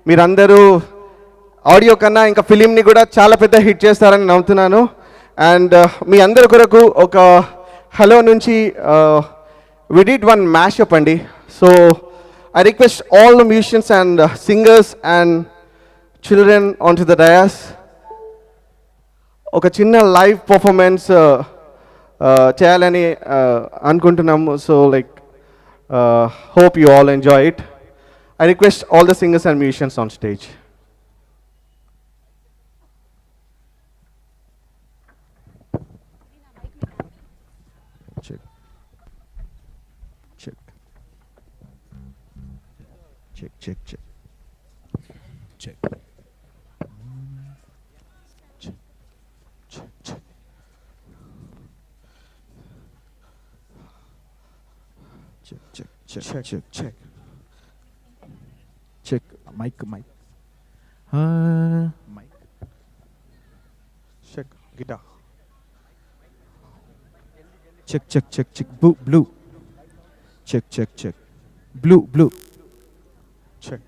మీరందరూ ఆడియో కన్నా ఇంకా ఫిలింని కూడా చాలా పెద్ద హిట్ చేస్తారని నమ్ముతున్నాను. అండ్ మీ అందరి కొరకు ఒక హలో నుంచి we did one mashup అండి. So I request all the musicians and singers and children onto the dais. ఒక చిన్న లైవ్ పర్ఫార్మెన్స్ చేయాలని అనుకుంటున్నాము. So like hope you all enjoy it. I request all the singers and musicians on stage. Check check check check check check check check check check mic mic mic check guitar check check check check blue check check check blue blue check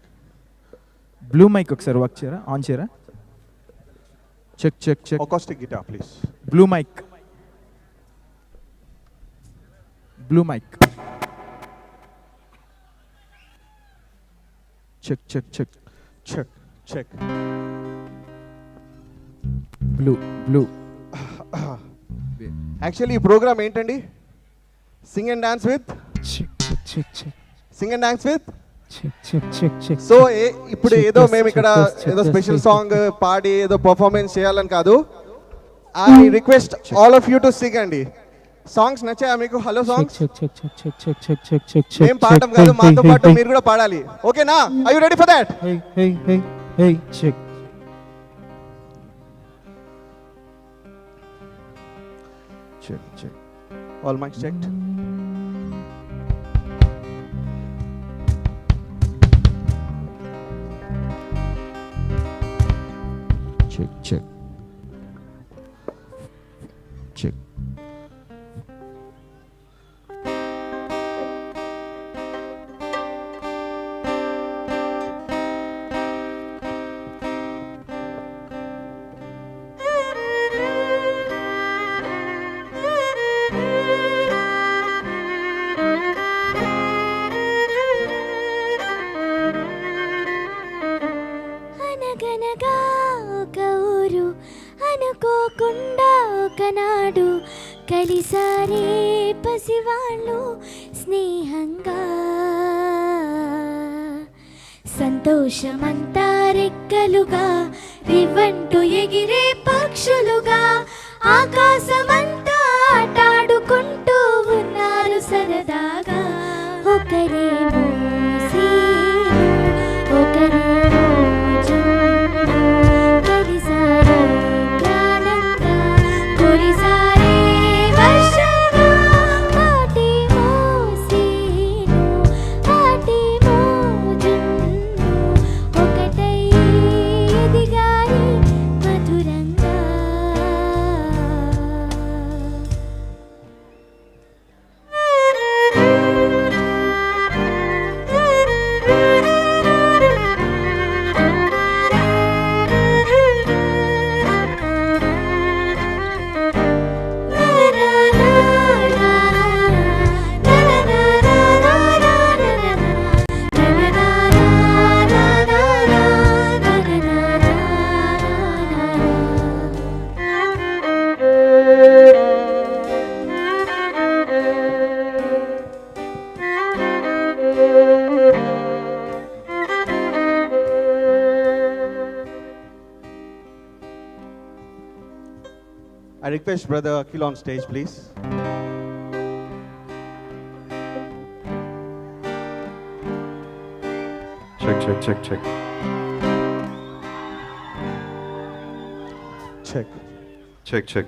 blue mic ఒకసారి work చేయరా on చేయరా check check check acoustic guitar please blue mic blue mic check check check check check blue blue actually ఈ programme ఏంటండి sing and dance with sing and dance with so ఇప్పుడు ఏదో మేము ఇక్కడ ఏదో స్పెషల్ సాంగ్ పాడి ఏదో పర్ఫార్మెన్స్ చేయాలని కాదు I request all of you to sing అండి సాంగ్స్ నచ్చాయా మీకు హలో సాంగ్స్ మేము పాడటం కాదు మాతో పాటు మీరు కూడా పాడాలి ఓకేనా are you ready for that check check check all mics checked check check check అనగనగా ఒక ఊరు అనుకోకుండా ఒకనాడు కలిసారే పసివాళ్ళు స్నేహంగా సంతోషమంతా రెక్కలుగా రివ్వంటూ ఎగిరే పక్షులుగా ఆకాశమంతా ఆటాడుకుంటూ ఉన్నారు సరదాగా ఒకరేమో సీను ఒకరేమో కలిసారే ప్రాణంగా కొరిసారే వర్షంగా ఆటేమో సీను ఆటేమో జున్ను ఒకటై ఎదిగాయి మధురంగా I request Brother Akhil on stage, please. Check, check, check, check. Check. Check, check.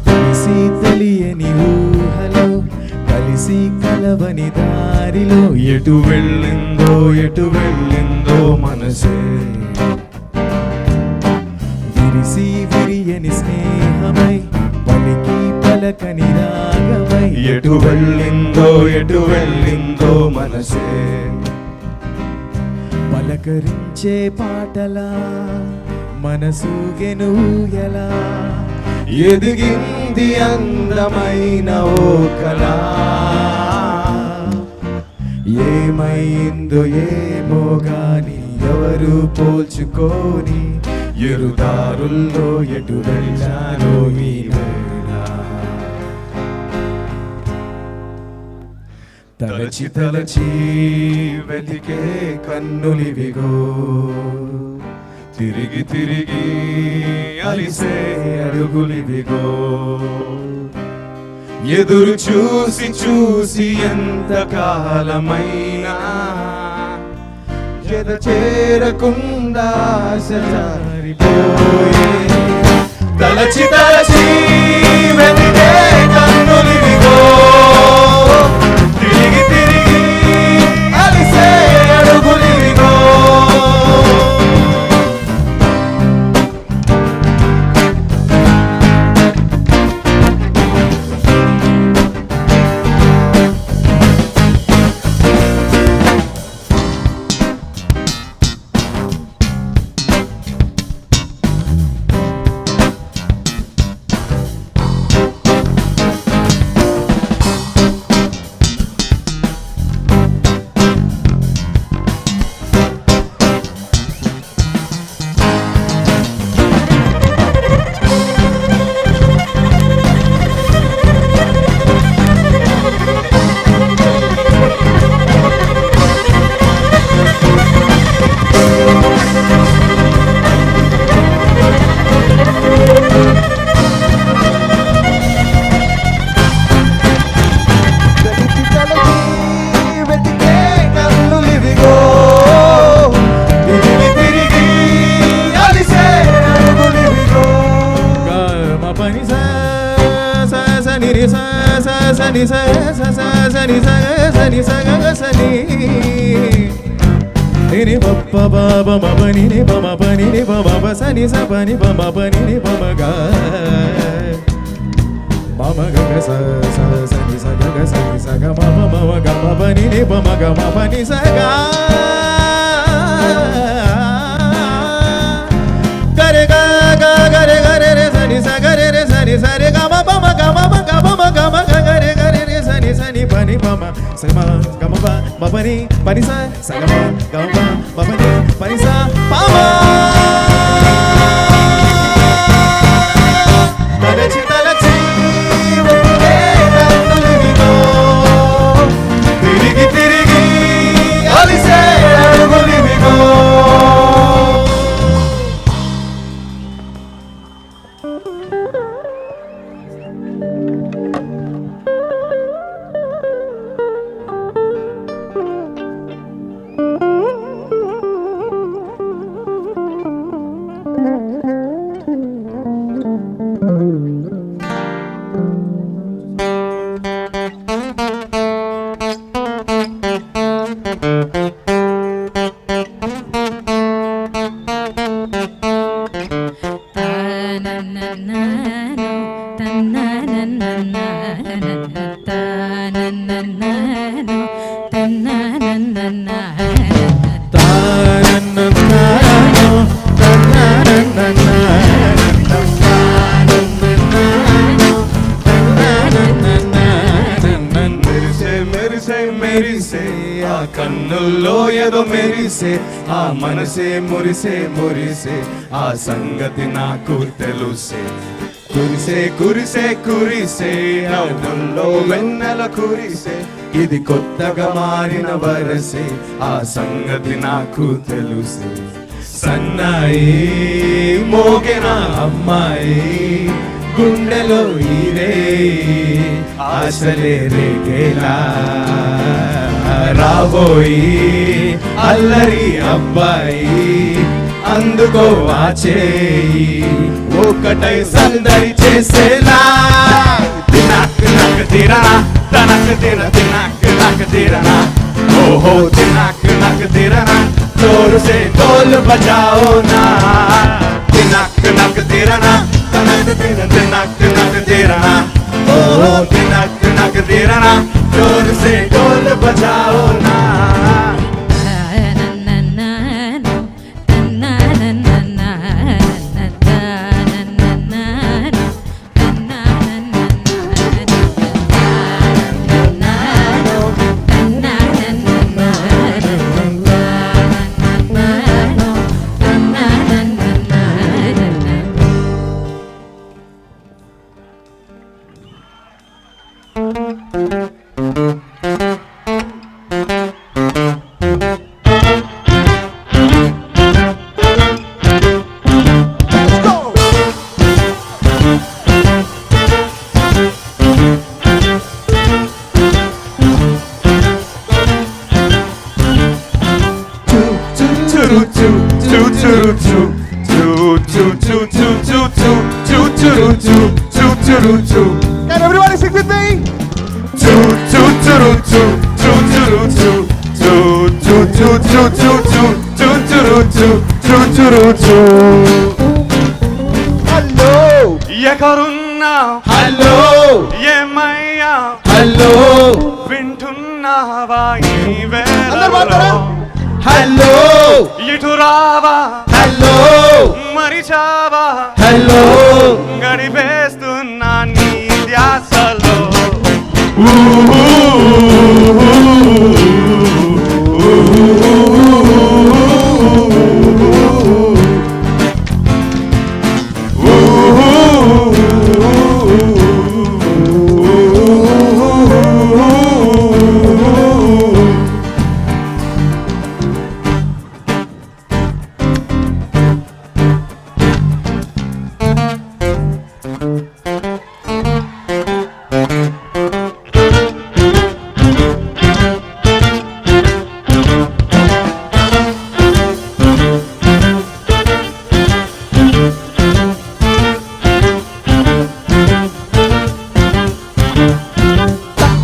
కలిసి తెలియని ఊహలో కలిసి కలవని దారిలో ఎటు వెళ్ళిందో మనసే విరిసి విరియని స్నేహమై పలికి పలకని రాగమై ఎటు వెళ్ళిందో మనసే పలకరించే పాటలా మనసుగెను ఎలా ఎదిగింది అందమైన ఓ కళ ఏమైందో ఏమో గాని ఎవరు పోల్చుకోని ఎరుదారుల్లో ఎటు వెళ్ళానో ఈ వేళ తలచి తలచి వెతికే కన్నులివిగో తిరిగి తిరిగి అలిసే అడుగులివిగో ఎదురు చూసి చూసి ఎంత కాలమైనా ఎద చేరకుండా ఆశ జారిపోయే తలచి తలచి వెతికే కన్నులివిగో తిరిగి తిరిగి అలిసే అడుగులివిగో కన్నుల్లో ఏదో మెరిసే ఆ మనసే మురిసే మురిసే ఆ సంగతి నాకు తెలుసే కురిసే కురిసే కురిసే నవ్వుల్లో వెన్నెల కురిసే ఇది కొత్తగా మారిన వరసే ఆ సంగతి నాకు తెలుసే సన్నాయి మోగిన అమ్మాయి గుండెలో ఈరే ఆశలే రేగేలా రాబోయి అల్లరి అబ్బాయి అందుకో వాచేయి ఒకటై సందడి చేసేలా తినక్ నక్ తిరనా తనక్ తిర తినక్ నక్ తిరనా ఓహో తినక్ నక్ తిరనా जोर से ढोल बजाओ ना तिनक नक तिरना तनक तिर तिनक नक तिरना ओ तिनक नक तिरना जोर से ढोल बजाओ ना Can everybody sing with me? Hello. ఎకరున్నా హలో ఏమయ్యా హలో వింటున్నావా ఈ అందరూ వేళలో పాడతారా? హలో ఇటు రావా హలో మరిచావా హలో గడిపేస్తున్నా నీ ధ్యాసలో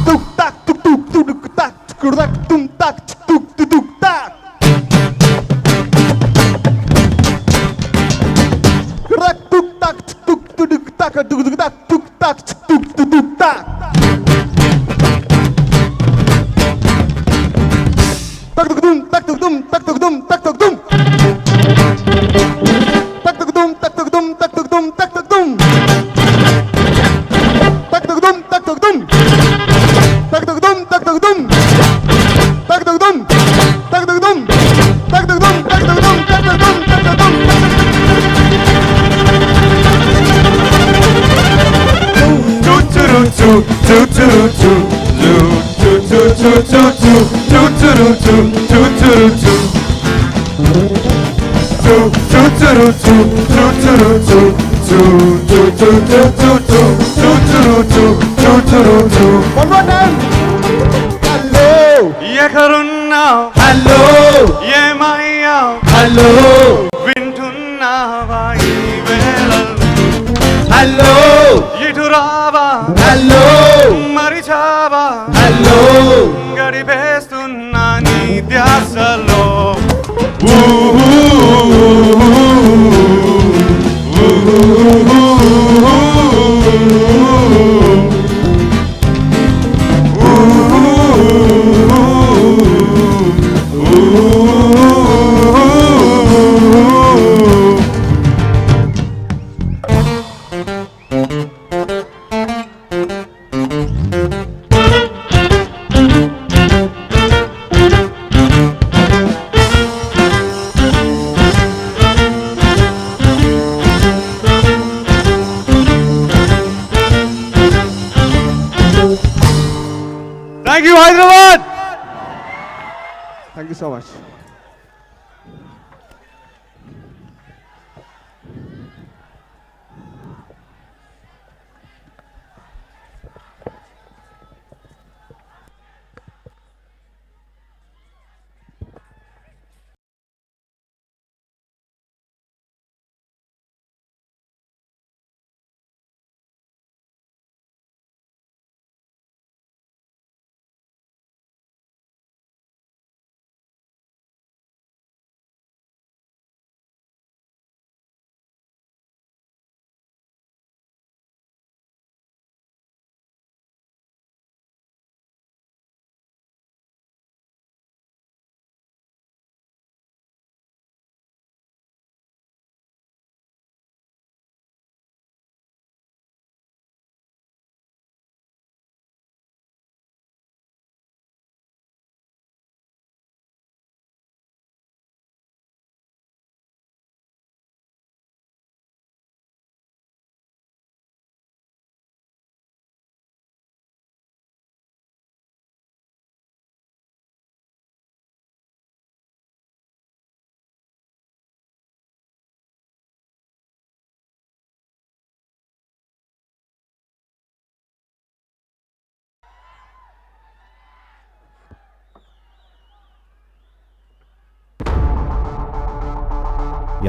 Tuk tak tuk tuk tuk tuk tak tuk tak tum tak tuk tuk tuk tak. Rak tuk tak tuk tuk tuk tak tuk tuk tak tuk tak tuk tuk tuk tak. Tak tuk dum tak tuk dum tak tuk dum tak tuk dum. Tak tuk dum tak tuk dum tak tuk dum tak tuk dum. Tak tuk dum tak tuk dum. Tak tuk dum tak tuk dum. Tak tuk dum. Tak tuk dum. Tak tuk dum tak tuk dum tak tuk dum tak tuk dum. One more time. Hello. ఎకరున్నా hello ఏమయ్యా hello వింటున్నావా ఈ వేళలో hello ఇటు రావా hello మరిచావా hello గడిపేస్తున్నా నీ ధ్యాసలో thank you Hyderabad. Thank you so much.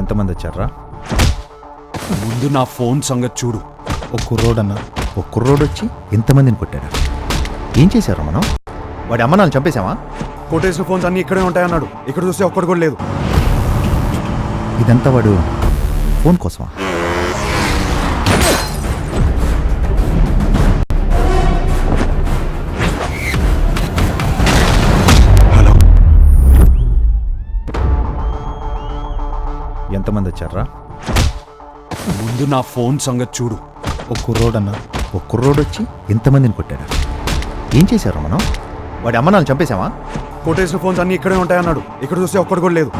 ఎంతమంది వచ్చారా? ముందు నా ఫోన్ సంగతి చూడు. ఒక కుర్రోడన్నా, ఒక కుర్రోడు వచ్చి ఎంతమందిని కొట్టాడా? ఏం చేశారా మనం? వాడి అమ్మ నాన్న చంపేశామా? కొట్టేసిన ఫోన్స్ అన్ని ఇక్కడే ఉంటాయన్నాడు. ఇక్కడ చూస్తే ఒక్కడు కూడా లేదు. ఇదంతా వాడు ఫోన్ కోసమా? ఎంతమంది వచ్చారా? ముందు నా ఫోన్ సంగతి చూడు. ఒక కుర్రోడన్నా, ఒక కుర్రోడు వచ్చి ఎంతమందిని కొట్టాడా? ఏం చేశారా మనం? వాడి అమ్మ నాన్న చంపేశామా? కొట్టేసిన ఫోన్స్ అన్ని ఇక్కడే ఉంటాయన్నాడు. ఇక్కడ చూస్తే ఒక్కడు కూడా లేదు.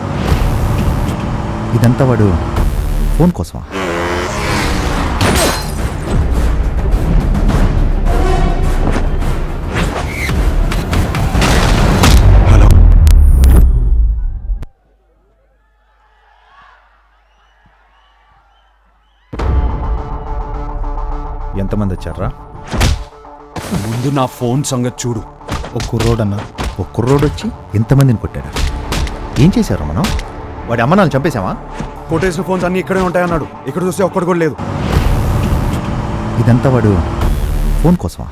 ఇదంతా వాడు ఫోన్ కోసమా? ఎంతమంది వచ్చారా? ముందు నా ఫోన్ సంగతి చూడు. ఒక కుర్రోడన్నా, ఒక కుర్రోడు వచ్చి ఎంతమందిని కొట్టాడా? ఏం చేశారా మనం? వాడి అమ్మ నాన్న చంపేశామా? కొట్టేసిన ఫోన్స్ అన్ని ఇక్కడే ఉంటాయన్నాడు. ఇక్కడ చూస్తే ఒక్కడు కూడా లేదు. ఇదంతా వాడు ఫోన్ కోసమా?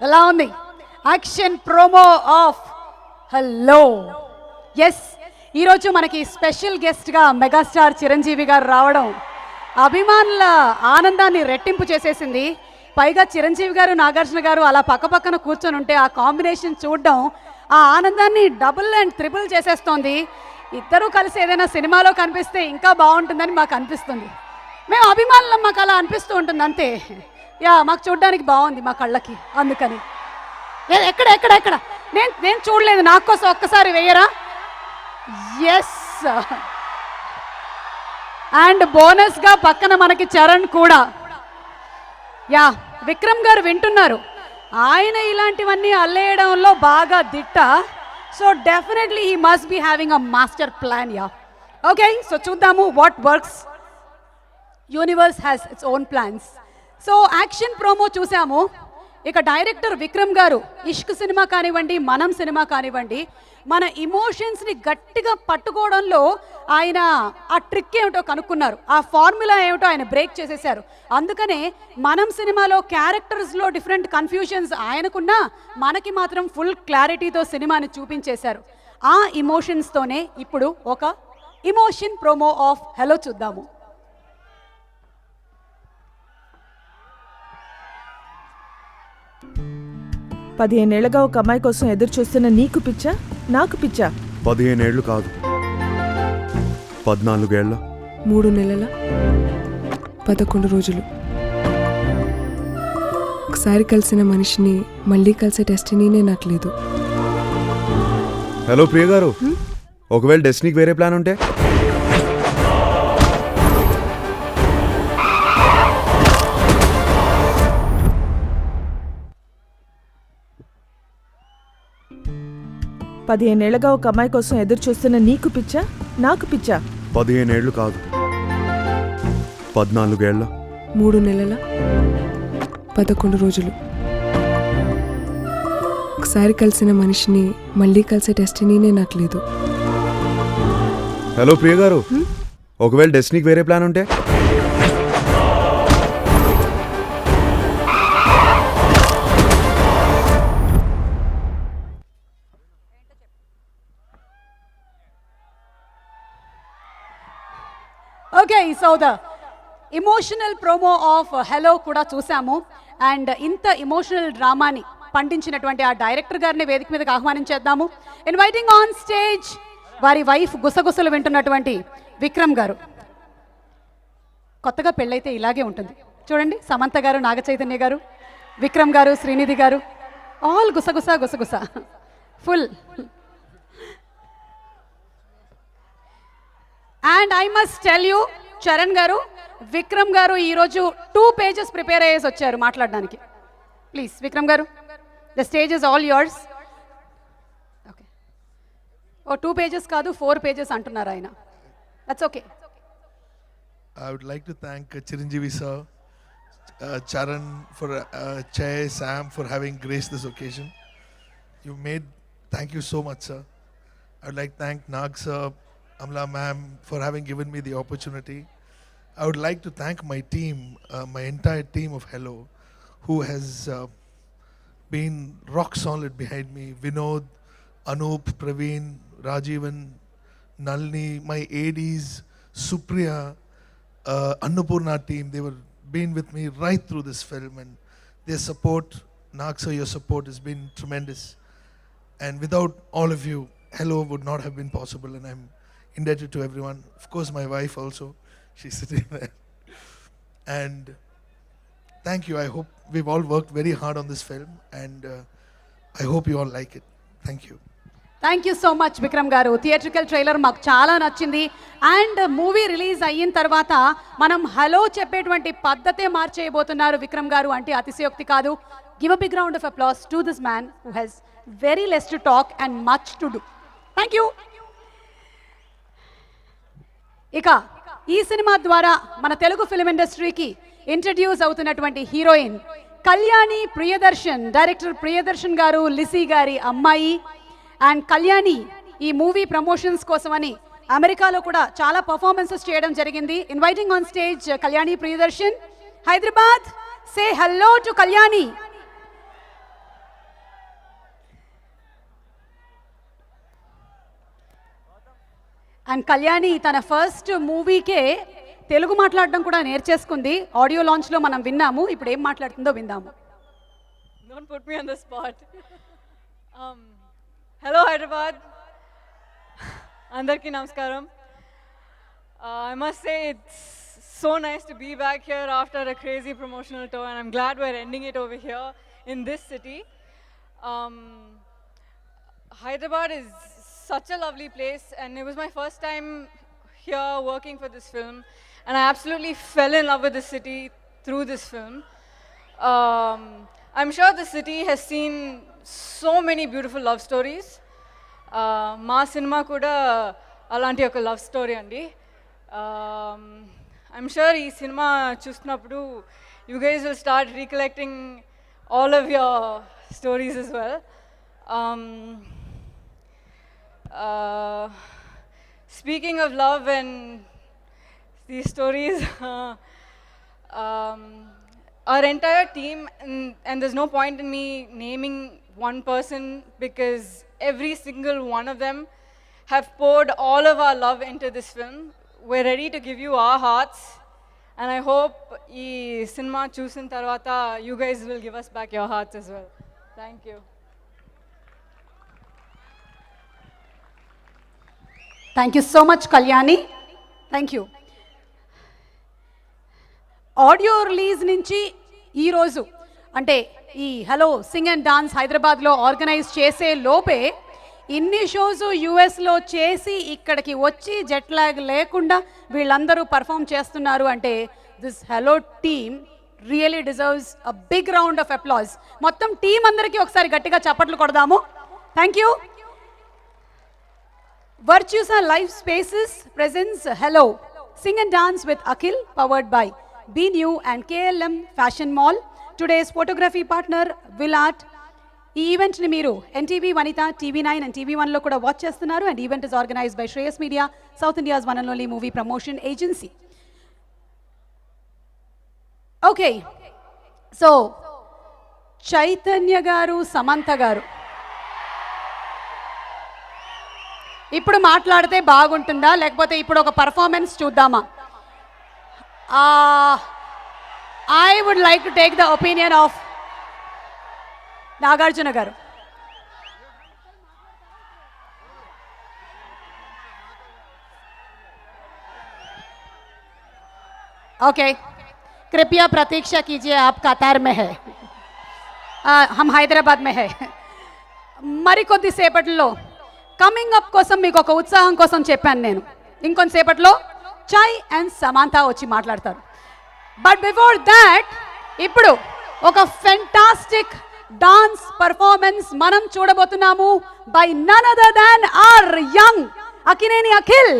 ఎలా ఉంది action promo of hello? Yes, ఈరోజు మనకి స్పెషల్ గెస్ట్గా మెగాస్టార్ చిరంజీవి గారు రావడం అభిమానుల ఆనందాన్ని రెట్టింపు చేసేసింది. పైగా చిరంజీవి గారు నాగార్జున గారు అలా పక్కపక్కన కూర్చొని ఉంటే ఆ కాంబినేషన్ చూడడం ఆ ఆనందాన్ని డబుల్ అండ్ త్రిబుల్ చేసేస్తోంది. ఇద్దరూ కలిసి ఏదైనా సినిమాలో కనిపిస్తే ఇంకా బాగుంటుందని మాకు అనిపిస్తుంది. మేము అభిమానులం, మాకు అలా అనిపిస్తూ ఉంటుంది అంతే. యా, మాకు చూడడానికి బాగుంది మా కళ్ళకి, అందుకని. ఎక్కడ ఎక్కడ ఎక్కడ నేను చూడలేదు, నాకు కోసం ఒక్కసారి వేయరా? ఎస్, అండ్ బోనస్గా పక్కన మనకి చరణ్ కూడా. యా, విక్రమ్ గారు వింటున్నారు, ఆయన ఇలాంటివన్నీ అల్లేయడంలో బాగా దిట్ట. So definitely he must be having a master plan. Ya, okay, so చూద్దాము what works. Universe has its own plans. So action promo చూసాము. ఇక డైరెక్టర్ విక్రమ్ గారు ఇష్క్ సినిమా కానివ్వండి, మనం సినిమా కానివ్వండి, మన ఇమోషన్స్ని గట్టిగా పట్టుకోవడంలో ఆయన ఆ ట్రిక్ ఏమిటో కనుక్కున్నారు. ఆ ఫార్ములా ఏమిటో ఆయన బ్రేక్ చేసేశారు. అందుకనే మనం సినిమాలో క్యారెక్టర్స్లో డిఫరెంట్ కన్ఫ్యూషన్స్ ఆయనకున్నా, మనకి మాత్రం ఫుల్ క్లారిటీతో సినిమాని చూపించేశారు. ఆ ఇమోషన్స్తోనే ఇప్పుడు ఒక ఇమోషన్ ప్రోమో ఆఫ్ హలో చూద్దాము. పదిహేనేళ్లుగా ఒక అమ్మాయి కోసం ఎదురు చూస్తున్న నీకు పిచ్చా, నాకు పిచ్చా? 15 ఏళ్ళు కాదు, 14 ఏళ్ళ, 3 నెలల 11 రోజులు. ఒకసారి కలిసిన మనిషిని మళ్ళీ కలిసే డెస్టినీనే నాకు లేదు. హలో ప్రియ గారు, ఒకవేళ డెస్టినీకి వేరే ప్లాన్ ఉంటే? పదిహేనేళ్లుగా ఒక అమ్మాయి కోసం ఎదురు చూస్తున్న నీకు పిచ్చా, నాకు పిచ్చా? 15 ఏళ్ళు కాదు, 14 ఏళ్ళ, 3 నెలల 11 రోజులు. ఒకసారి కలిసిన మనిషిని మళ్ళీ కలిసే డెస్టినీనే నాకు లేదు. హలో ప్రియ గారు, ఒకవేళ డెస్టినీకి వేరే ప్లాన్ ఉంటే? Okay, so the emotional promo of hello కూడా చూసాము. అండ్ ఇంత ఇమోషనల్ డ్రామాని పండించినటువంటి ఆ డైరెక్టర్ గారిని వేదిక మీదకి ఆహ్వానించేద్దాము. ఇన్వైటింగ్ ఆన్ స్టేజ్ వారి వైఫ్ గుసగుసలు వింటున్నటువంటి విక్రమ్ గారు. కొత్తగా పెళ్ళైతే ఇలాగే ఉంటుంది చూడండి. సమంత గారు, నాగ చైతన్య గారు, విక్రమ్ గారు, శ్రీనిధి గారు, ఆల్ గుసగుస గుసగుస full. And I must tell you, Charan గారు, విక్రమ్ గారు ఈరోజు 2 pages ప్రిపేర్ అయ్యేసి వచ్చారు మాట్లాడడానికి. ప్లీజ్ విక్రమ్ గారు, the stage is all yours. Okay, 2 pages కాదు 4 pages అంటున్నారు ఆయన. That's okay. I would like to thank Chiranjeevi sir, Charan for Jay, Sam for having graced this occasion. Thank you so much, sir. I would like to thank Nag sir, Amla ma'am for having given me the opportunity. I would like to thank my team, my entire team of Hello, who has been rock solid behind me. Vinod, Anup, Praveen, Rajivan, Nalini, my ADs, Supriya, Annapurna team, they were been with me right through this film, and their support, Nag sir, your support has been tremendous. And without all of you, Hello would not have been possible, and I'm indebted to everyone. Of course, my wife also, she's sitting there. And thank you. I hope we've all worked very hard on this film, and I hope you all like it. Thank you. Thank you so much Vikram గారు. Theatrical trailer మాకు చాలా నచ్చింది. And movie release అయిన తర్వాత మనం hello చెప్పేటువంటి పద్ధతే మార్చేయబోతున్నారు విక్రమ్ గారు అంటే అతిశయోక్తి కాదు. Give a big round of applause to this man who has very less to talk and much to do. Thank you. ఇక ఈ సినిమా ద్వారా మన తెలుగు ఫిల్మ్ ఇండస్ట్రీకి ఇంట్రడ్యూస్ అవుతున్నటువంటి హీరోయిన్ కళ్యాణి ప్రియదర్శన్. డైరెక్టర్ ప్రియదర్శన్ గారు లిసీ గారి అమ్మాయి. అండ్ కళ్యాణి ఈ మూవీ ప్రమోషన్స్ కోసమని అమెరికాలో కూడా చాలా పర్ఫార్మెన్సెస్ చేయడం జరిగింది. Inviting on stage Kalyani Priyadarshan, Hyderabad. Say hello to Kalyani. And Kalyani తన ఫస్ట్ మూవీకే తెలుగు మాట్లాడడం కూడా నేర్చేసుకుంది. ఆడియో లాంచ్లో మనం విన్నాము. ఇప్పుడు ఏం మాట్లాడుతుందో విందాము. Don't put me on the spot. Hello Hyderabad. Andarki namaskaram. I must say it's so nice to be back here after a crazy promotional tour, and I'm glad we're ending it over here in this city. Hyderabad is such a lovely place, and it was my first time here working for this film, and I absolutely fell in love with the city through this film. I'm sure the city has seen so many beautiful love stories. మా cinema కూడా అలాంటి ఒక love story అండి. I'm sure ఈ cinema చూస్తున్నప్పుడు you guys will start recollecting all of your stories as well. Speaking of love and these stories, our entire team, and there's no point in me naming one person because every single one of them have poured all of our love into this film. We're ready to give you our hearts, and I hope ee cinema chusin tarvata you guys will give us back your hearts as well. Thank you. Thank you so much Kalyani. Thank you. Audio release నుంచి ఈరోజు అంటే ఈ hello sing and dance హైదరాబాద్లో organise చేసే లోపే ఇన్ని shows యూఎస్లో చేసి ఇక్కడికి వచ్చి జెట్ లాగ్ లేకుండా వీళ్ళందరూ పర్ఫామ్ చేస్తున్నారు అంటే this hello team really deserves a big round of applause. మొత్తం టీం అందరికీ ఒకసారి గట్టిగా చప్పట్లు కొడదాము. Thank you. Virtusa Life Spaces presents Hello Sing and Dance with Akhil, powered by Be New and KLM Fashion Mall. Today's photography partner Vilart. ఈ ఈవెంట్ని మీరు NTV Vanitha, TV9 and TV1లో కూడా watch చేస్తున్నారు. And event is organised by Shreyas media, south India's one and only movie promotion agency. Okay, so Chaitanya గారు, సమంత గారు ఇప్పుడు మాట్లాడితే బాగుంటుందా లేకపోతే ఇప్పుడు ఒక పర్ఫార్మెన్స్ చూద్దామా? I would like to take the opinion of Nagarjuna garu. Okay, कृपया प्रतीक्षा कीजिए, आप कतार में है, हम హైదరాబాద్ में है. మరికొద్దిసేపట్లో కమింగ్ అప్ కోసం మీకు ఒక ఉత్సాహం కోసం చెప్పాను నేను. ఇంకొంతసేపట్లో చై అండ్ సమాంత వచ్చి మాట్లాడతారు. బట్ బిఫోర్ దాట్ ఇప్పుడు ఒక ఫెంటాస్టిక్ డాన్స్ పర్ఫార్మెన్స్ మనం చూడబోతున్నాము by none other than our young Akkineni Akhil.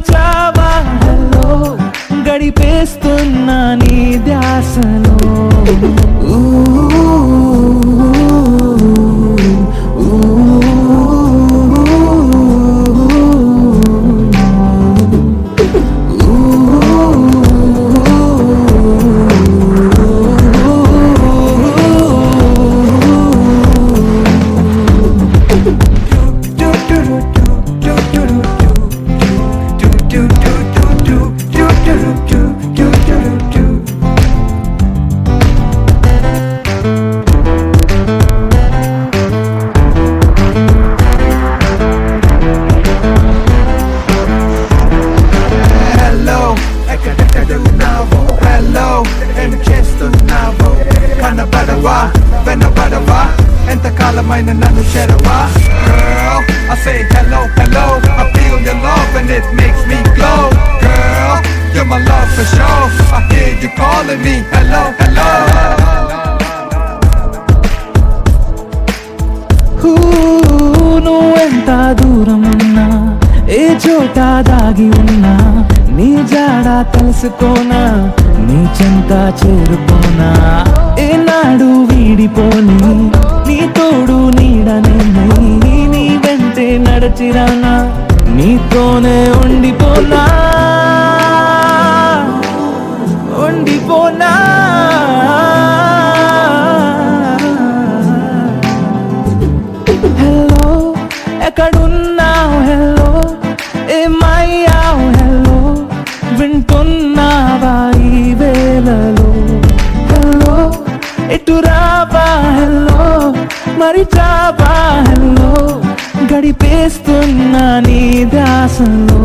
మరిచావా హలో గడిపేస్తున్నా నీ ధ్యాసలో ఊ, ఊ, Hello, ఎక్కడెక్కడున్నావో హలో ఏం చేస్తున్నావో కనబడవా వెనబడవా ఎంతకాలమైన నన్ను చేరవా Girl, I say hello, hello I feel your love and it makes me glow Girl, you're my love for sure I hear you calling me hello, hello who, నువ్వెంత దూరం ఉన్నా ఏ చోట దాగి ఉన్నా నీ జాడ తెలుసుకోనా నీ చెంత చేరుకోనా ఏనాడు వీడిపోని నీ తోడు నీడనే నీ వెంటే నడచిరానా నీతోనే ఉండిపోనా ఉండిపోనా హలో ఎక్కడున్నావు హలో ఏమయ్యావు హలో వింటున్నావా ఈ వేళలో హలో ఎటు రావా హలో మరిచావా హలో గడిపేస్తున్నా నీ దాసలో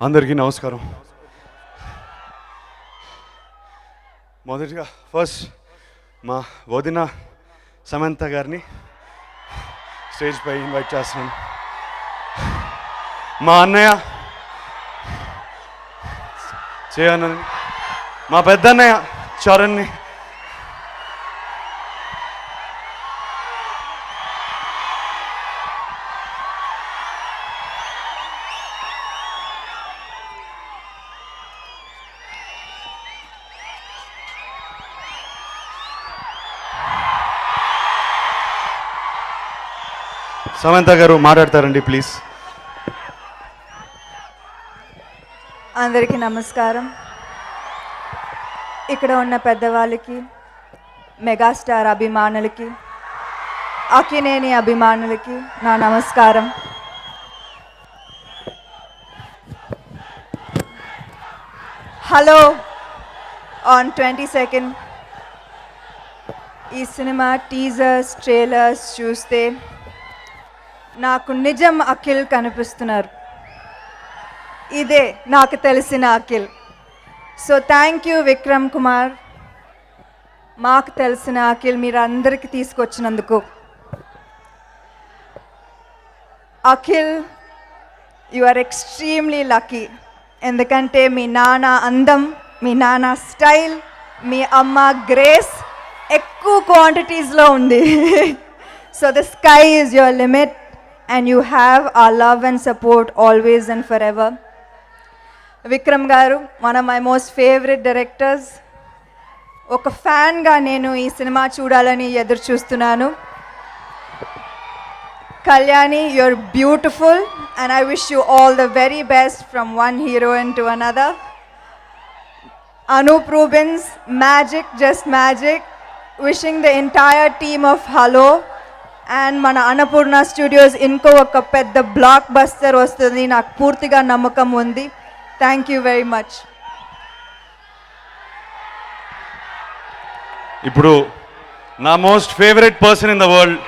అందరికీ నమస్కారం. మొదటిగా ఫస్ట్ మా వదిన సమంత గారిని స్టేజ్ పై ఇన్వైట్ చేస్తున్నాను. మా అన్నయ్య చేయనని, మా పెద్దన్నయ్య చరణ్ని, సమంత గారు మాట్లాడతారండి ప్లీజ్. అందరికీ నమస్కారం. ఇక్కడ ఉన్న పెద్దవాళ్ళకి, మెగాస్టార్ అభిమానులకి, అక్కినేని అభిమానులకి నా నమస్కారం. హలో ఆన్ 22nd ఈ సినిమా టీజర్స్ ట్రైలర్స్ చూస్తే నాకు నిజం అఖిల్ కనిపిస్తున్నారు. ఇదే నాకు తెలిసిన Akhil. So thank you Vikram Kumar, మాకు తెలిసిన అఖిల్ మీరు అందరికీ తీసుకొచ్చినందుకు. Akhil, you are extremely lucky. ఎందుకంటే మీ నాన్న అందం, మీ నాన్న స్టైల్, మీ అమ్మ గ్రేస్ ఎక్కువ క్వాంటిటీస్లో ఉంది. So the sky is your limit and you have our love and support always and forever. Vikram garu, one of my most favorite directors. ఒక ఫ్యాన్గా నేను ఈ సినిమా చూడాలని ఎదురు చూస్తున్నాను. Kalyani, you're beautiful and I wish you all the very best from one heroine to another. Anup Rubens, magic, just magic. Wishing the entire team of Hello and మన Annapurna studios ఇంకో ఒక పెద్ద బ్లాక్ బస్టర్ వస్తుంది, నాకు పూర్తిగా నమ్మకం ఉంది. Thank you very much. ఇప్పుడు నా most favourite person in the world,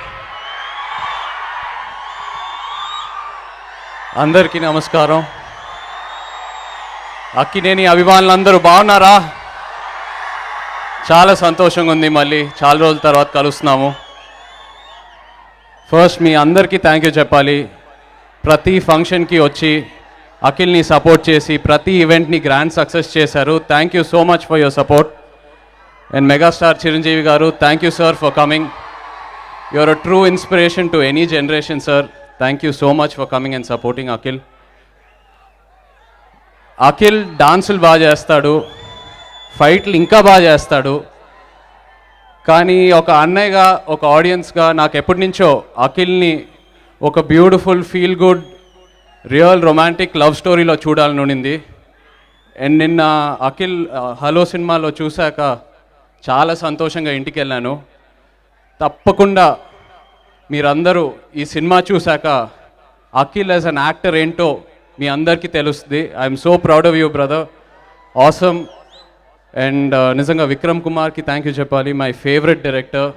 అందరికీ నమస్కారం. అక్కినేని అభిమానులందరూ బాగున్నారా? చాలా సంతోషంగా ఉంది, మళ్ళీ చాలా రోజుల తర్వాత కలుస్తున్నాము. ఫస్ట్ మీ అందరికీ థ్యాంక్ యూ చెప్పాలి. ప్రతి ఫంక్షన్కి వచ్చి అఖిల్ని సపోర్ట్ చేసి ప్రతి ఈవెంట్ని గ్రాండ్ సక్సెస్ చేశారు. Thank you so much for your support. And megastar Chiranjeevi గారు, thank you sir for coming. You are a true inspiration to any generation sir. Thank you so much for coming and supporting Akhil. Akhil డాన్సులు బాగా చేస్తాడు, ఫైట్లు ఇంకా బాగా చేస్తాడు. కానీ ఒక అన్నయ్యగా, ఒక ఆడియన్స్గా నాకు ఎప్పటి నుంచో అఖిల్ని ఒక beautiful, feel good, real romantic love స్టోరీలో చూడాలని ఉండింది. అండ్ నిన్న అఖిల్ హలో సినిమాలో చూశాక చాలా సంతోషంగా ఇంటికి వెళ్ళాను. తప్పకుండా మీరందరూ ఈ సినిమా చూశాక అఖిల్ యాజ్ అన్ యాక్టర్ ఏంటో మీ అందరికీ తెలుస్తుంది. I'm so proud of you brother, awesome. And నిజంగా విక్రమ్ కుమార్కి థ్యాంక్ యూ చెప్పాలి, మై ఫేవరెట్ డైరెక్టర్.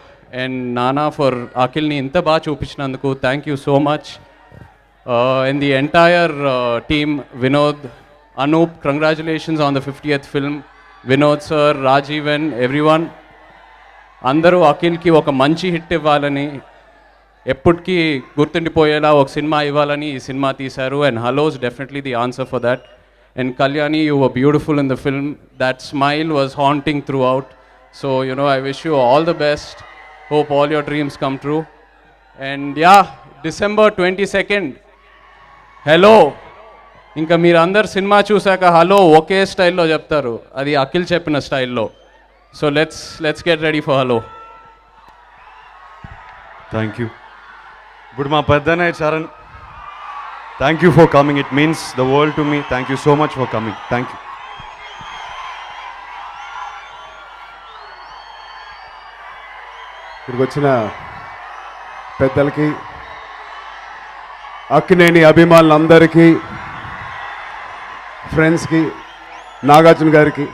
అండ్ నానా ఫర్ అఖిల్ని ఇంత బాగా చూపించినందుకు thank you so much. And the entire team, Vinod, Anoop, congratulations on the 50th film. Vinod sir, Rajeevan, everyone, అందరూ అఖిల్కి ఒక మంచి హిట్ ఇవ్వాలని, ఎప్పటికీ గుర్తుండిపోయేలా ఒక సినిమా ఇవ్వాలని ఈ సినిమా తీశారు. And hellos definitely the answer for that. And Kalyani, you were beautiful in the film. That smile was haunting throughout. So, you know, I wish you all the best. Hope all your dreams come true. And yeah, December 22nd, hello. ఇంకా మీరు అందరు cinema చూసాక hello okay స్టైల్లో చెప్తారు, అది అఖిల్ చెప్పిన స్టైల్లో. So let's get ready for hello. Thank you. ఇప్పుడు మా పెద్దన్నయ్య Charan, thank you for coming. It means the world to me. Thank you so much for coming. Thank you. ఇక్కడికి వచ్చిన పెద్దలకి, అక్కినేని అభిమానులందరికీ, ఫ్రెండ్స్కి, నాగార్జున గారికి,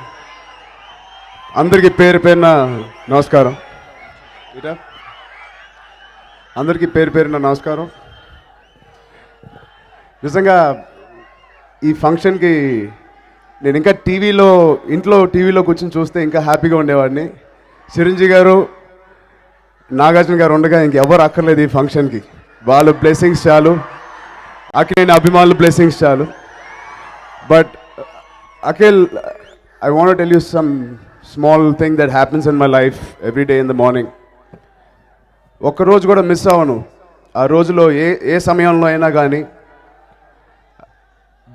అందరికీ పేరు పేరున నమస్కారం. అందరికీ పేరు పేరున నమస్కారం. నిజంగా ఈ ఫంక్షన్కి నేను ఇంకా ఇంట్లో టీవీలో కూర్చొని చూస్తే ఇంకా హ్యాపీగా ఉండేవాడిని. చిరంజీవి గారు, నాగార్జున గారు ఉండగా ఇంకెవరు అక్కర్లేదు ఈ ఫంక్షన్కి. వాళ్ళ బ్లెస్సింగ్స్ చాలు, అఖిల్ అభిమానుల బ్లెస్సింగ్స్ చాలు. But Akhil, I want to tell you some small thing that happens in my life every day in the morning. ఒక్కరోజు కూడా మిస్ అవ్వను. ఆ రోజులో ఏ సమయంలో అయినా కానీ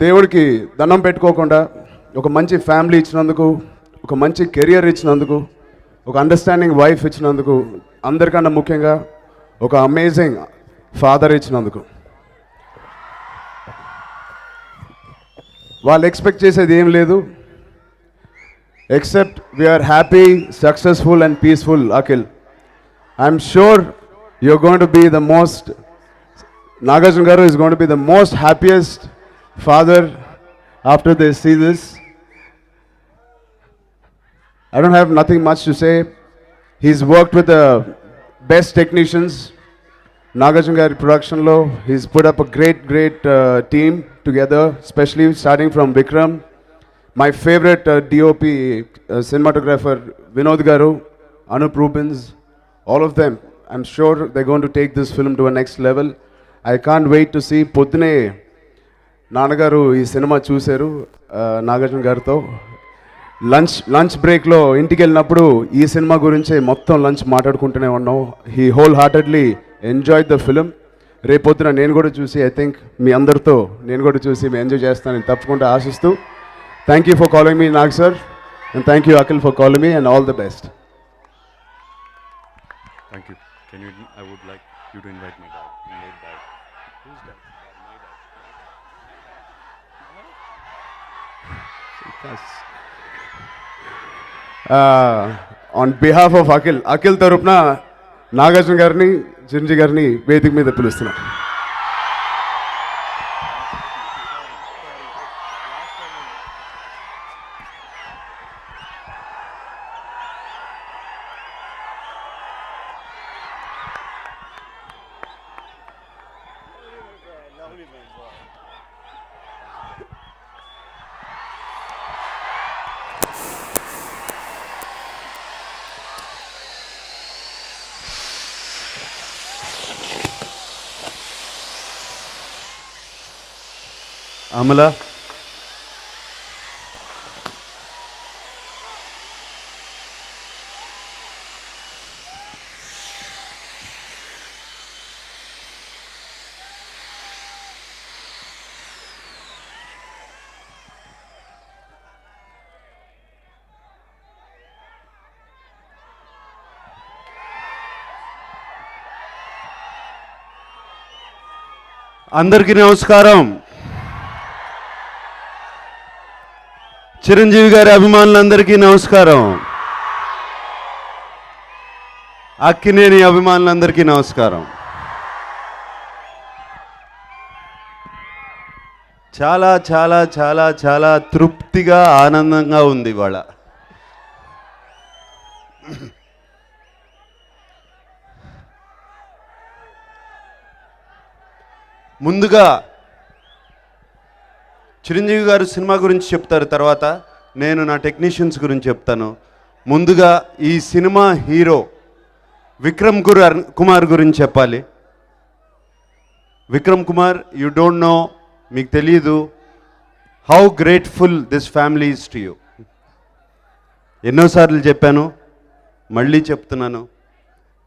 దేవుడికి దండం పెట్టుకోకుండా ఒక మంచి ఫ్యామిలీ ఇచ్చినందుకు, ఒక మంచి కెరియర్ ఇచ్చినందుకు, ఒక అండర్స్టాండింగ్ వైఫ్ ఇచ్చినందుకు, అందరికన్నా ముఖ్యంగా ఒక అమేజింగ్ ఫాదర్ ఇచ్చినందుకు. వాళ్ళు ఎక్స్పెక్ట్ చేసేది ఏం లేదు, except we're happy, successful and peaceful. Akhil, I'm sure you're going to be the most, Nagarjuna garu is going to be the most happiest father after they see this. I don't have nothing much to say. He's worked with the best technicians. Nagarjuna garu production lo, he's put up a great team together, especially starting from Vikram. My favorite DOP cinematographer Vinod garu, Anup Rubens, all of them. I'm sure they're going to take this film to a next level. I can't wait to see. పొద్దునే నాన్నగారు ఈ cinema చూశారు నాగార్జున గారితో. Lunch బ్రేక్లో ఇంటికి వెళ్ళినప్పుడు ఈ cinema గురించే మొత్తం లంచ్ మాట్లాడుకుంటూనే ఉన్నాం. He whole heartedly enjoy the film. రేపొద్దున నేను కూడా చూసి, ఐ థింక్ మీ అందరితో నేను కూడా చూసి ఎంజాయ్ చేస్తానని తప్పకుండా ఆశిస్తూ, thank you for calling me Nag sir. And thank you, Akhil, for calling me, and all the best. Thank you. I would like you to invite my dad. My late dad. Who's dad? My dad. On behalf of Akhil తరపున నాగార్జున గారిని చిరంజీవి గారిని వేదిక మీద పిలుస్తున్నా. అమల, అందరికీ నమస్కారం. చిరంజీవి గారి అభిమానులందరికీ నమస్కారం. అక్కినేని అభిమానులందరికీ నమస్కారం. చాలా చాలా చాలా చాలా తృప్తిగా ఆనందంగా ఉంది ఇవాళ. ముందుగా చిరంజీవి గారు సినిమా గురించి చెప్తారు, తర్వాత నేను నా టెక్నీషియన్స్ గురించి చెప్తాను. ముందుగా ఈ సినిమా హీరో విక్రమ్ కుమార్ గురించి చెప్పాలి. Vikram Kumar, you don't know, మీకు తెలియదు how grateful this family is to you. ఎన్నోసార్లు చెప్పాను, మళ్ళీ చెప్తున్నాను.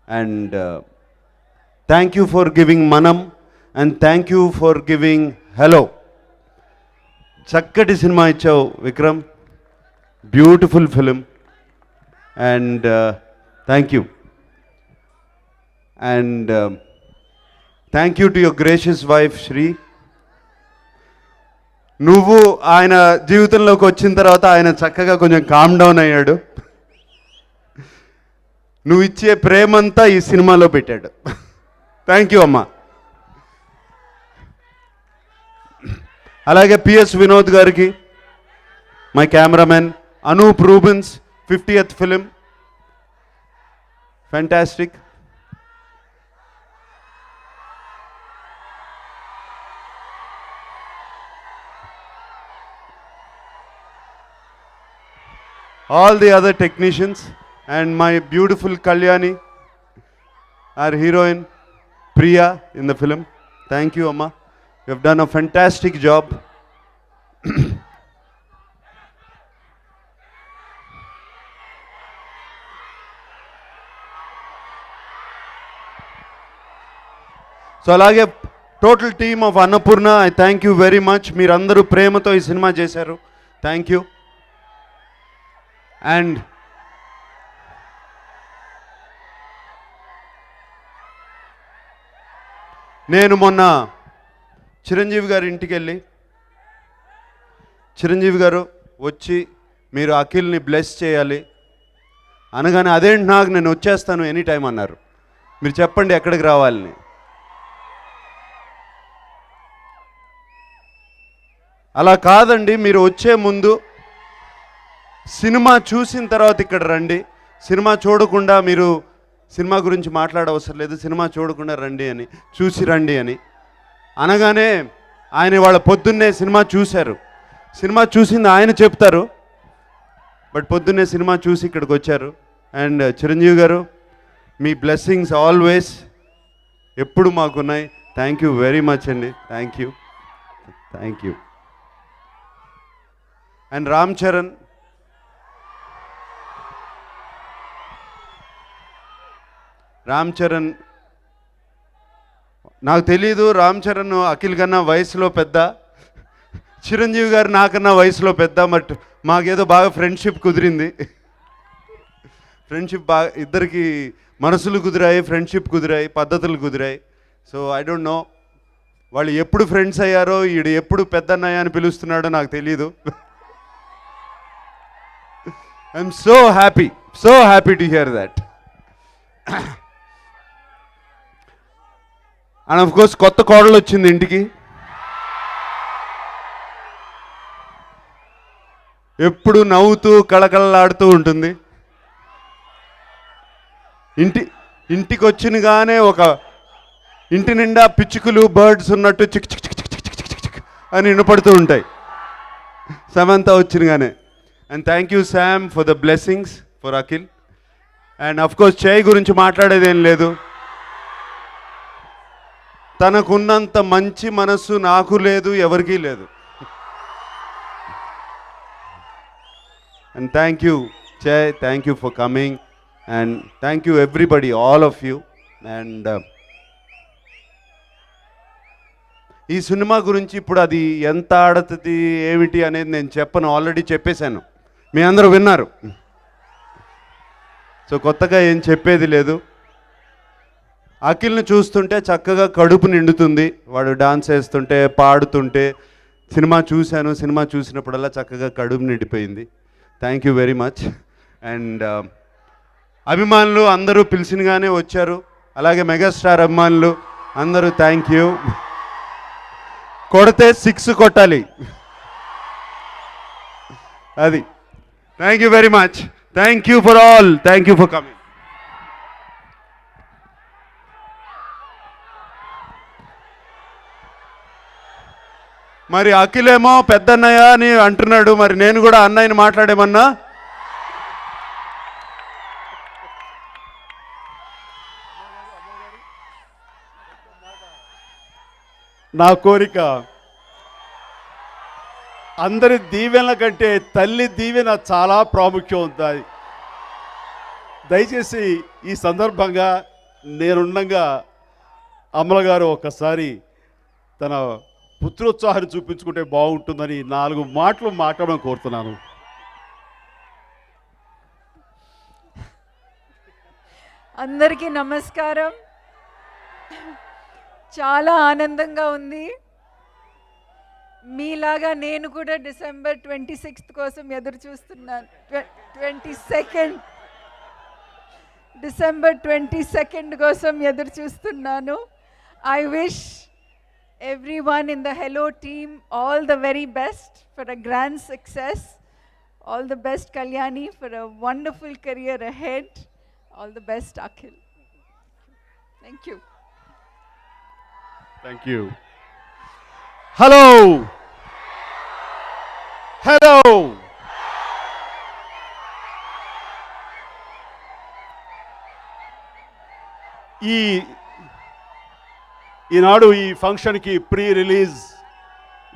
And thank you for giving Manam, and thank you for giving hello. చక్కటి సినిమా ఇచ్చావు Vikram, beautiful film, and thank you. And thank you to your gracious wife Shree. నువ్వు ఆయన జీవితంలోకి వచ్చిన తర్వాత ఆయన చక్కగా కొంచెం కామ్ డౌన్ అయ్యాడు. నువ్వు ఇచ్చే ప్రేమంతా ఈ సినిమాలో పెట్టాడు. థ్యాంక్ యూ అమ్మా. అలాగే పిఎస్ వినోద్ గారికి, my cameraman, Anoop Rubens, 50th film, fantastic. All the other technicians and my beautiful Kalyani, our heroine Priya in the film. Thank you, Amma. You have done a fantastic job. So అలాగే total team of Annapurna, I thank you very much. మీరందరూ ప్రేమతో ఈ cinema చేశారు. Thank you. And నేను మొన్న చిరంజీవి గారి ఇంటికి వెళ్ళి, చిరంజీవి గారు వచ్చి మీరు అఖిల్ని బ్లెస్ చేయాలి అనగానే, అదేంటి నాకు, నేను వచ్చేస్తాను ఎనీ టైం అన్నారు. మీరు చెప్పండి ఎక్కడికి రావాలని. అలా కాదండి, మీరు వచ్చే ముందు సినిమా చూసిన తర్వాత ఇక్కడ రండి. సినిమా చూడకుండా మీరు సినిమా గురించి మాట్లాడవసరం లేదు, సినిమా చూడకుండా రండి అని, చూసి రండి అని అనగానే ఆయన వాళ్ళ పొద్దున్నే సినిమా చూశారు. సినిమా చూసింది ఆయన చెప్తారు, బట్ పొద్దున్నే సినిమా చూసి ఇక్కడికి వచ్చారు. అండ్ చిరంజీవి గారు, మీ బ్లెస్సింగ్స్ ఆల్వేస్ ఎప్పుడు మాకున్నాయి. థ్యాంక్ యూ వెరీ మచ్ అండి. Thank you, thank you. And Ram Charan, నాకు తెలీదు, రామ్ చరణ్ అఖిల్ కన్నా వయసులో పెద్ద, చిరంజీవి గారు నాకన్నా వయసులో పెద్ద, బట్ మాకేదో బాగా ఫ్రెండ్షిప్ కుదిరింది. ఫ్రెండ్షిప్ బాగా ఇద్దరికి మనసులు కుదిరాయి, ఫ్రెండ్షిప్ కుదిరాయి, పద్ధతులు కుదిరాయి. సో ఐ డోంట్ నో వాళ్ళు ఎప్పుడు ఫ్రెండ్స్ అయ్యారో, ఈడు ఎప్పుడు పెద్దన్నయ్య అని పిలుస్తున్నాడో నాకు తెలీదు. I'm so happy to hear that. And of course కొత్త కోడలు వచ్చింది ఇంటికి. ఎప్పుడు నవ్వుతూ కళకళలాడుతూ ఉంటుంది. ఇంటికి వచ్చినగానే ఒక ఇంటి నిండా పిచ్చుకలు, బర్డ్స్ ఉన్నట్టు చిక్ చిక్ చిక్ చిక్ చిక్ చిక్ చిక్ అని వినపడుతూ ఉంటాయి సమంత వచ్చినగానే. And thank you Sam for the blessings for Akhil. And of course చేయి గురించి మాట్లాడేదేం లేదు. తనకున్నంత మంచి మనస్సు నాకు లేదు, ఎవరికీ లేదు. And thank you Jay, thank you for coming, and thank you everybody, all of you. And ఈ సినిమా గురించి ఇప్పుడు అది ఎంత ఆడుతుంది ఏమిటి అనేది నేను చెప్పను, ఆల్రెడీ చెప్పేశాను, మీ అందరూ విన్నారు. సో కొత్తగా ఏం చెప్పేది లేదు. అఖిల్ని చూస్తుంటే చక్కగా కడుపు నిండుతుంది. వాడు డాన్స్ వేస్తుంటే, పాడుతుంటే సినిమా చూసినప్పుడల్లా చక్కగా కడుపు నిండిపోయింది. Thank you very much. And అభిమానులు అందరూ పిలిచినగానే వచ్చారు, అలాగే మెగాస్టార్ అభిమానులు అందరూ థ్యాంక్ యూ. కొడితే 6 కొట్టాలి, అది. Thank you very much. Thank you for all. Thank you for coming. మరి అఖిలేమో పెద్దన్నయ్య అని అంటున్నాడు, మరి నేను కూడా అన్నయ్యని మాట్లాడేమన్నా. నా కోరిక అందరి దీవెనల కంటే తల్లి దీవెన చాలా ప్రాముఖ్యం ఉంటుంది. దయచేసి ఈ సందర్భంగా నేనుండగా అమల గారు ఒక్కసారి తన పుత్రోత్సాహాన్ని చూపించుకుంటే బాగుంటుందని 4 మాటలు మాట్లాడడం కోరుతున్నాను. అందరికీ నమస్కారం. చాలా ఆనందంగా ఉంది. మీలాగా నేను కూడా డిసెంబర్ 26th కోసం ఎదురు చూస్తున్నాను. 22nd డిసెంబర్ 22nd కోసం ఎదురు చూస్తున్నాను. I wish everyone in the Hello team all the very best for a grand success. All the best Kalyani for a wonderful career ahead. All the best Akhil. Thank you. Thank you. Hello. Hello. ఈనాడు ఈ ఫంక్షన్కి pre release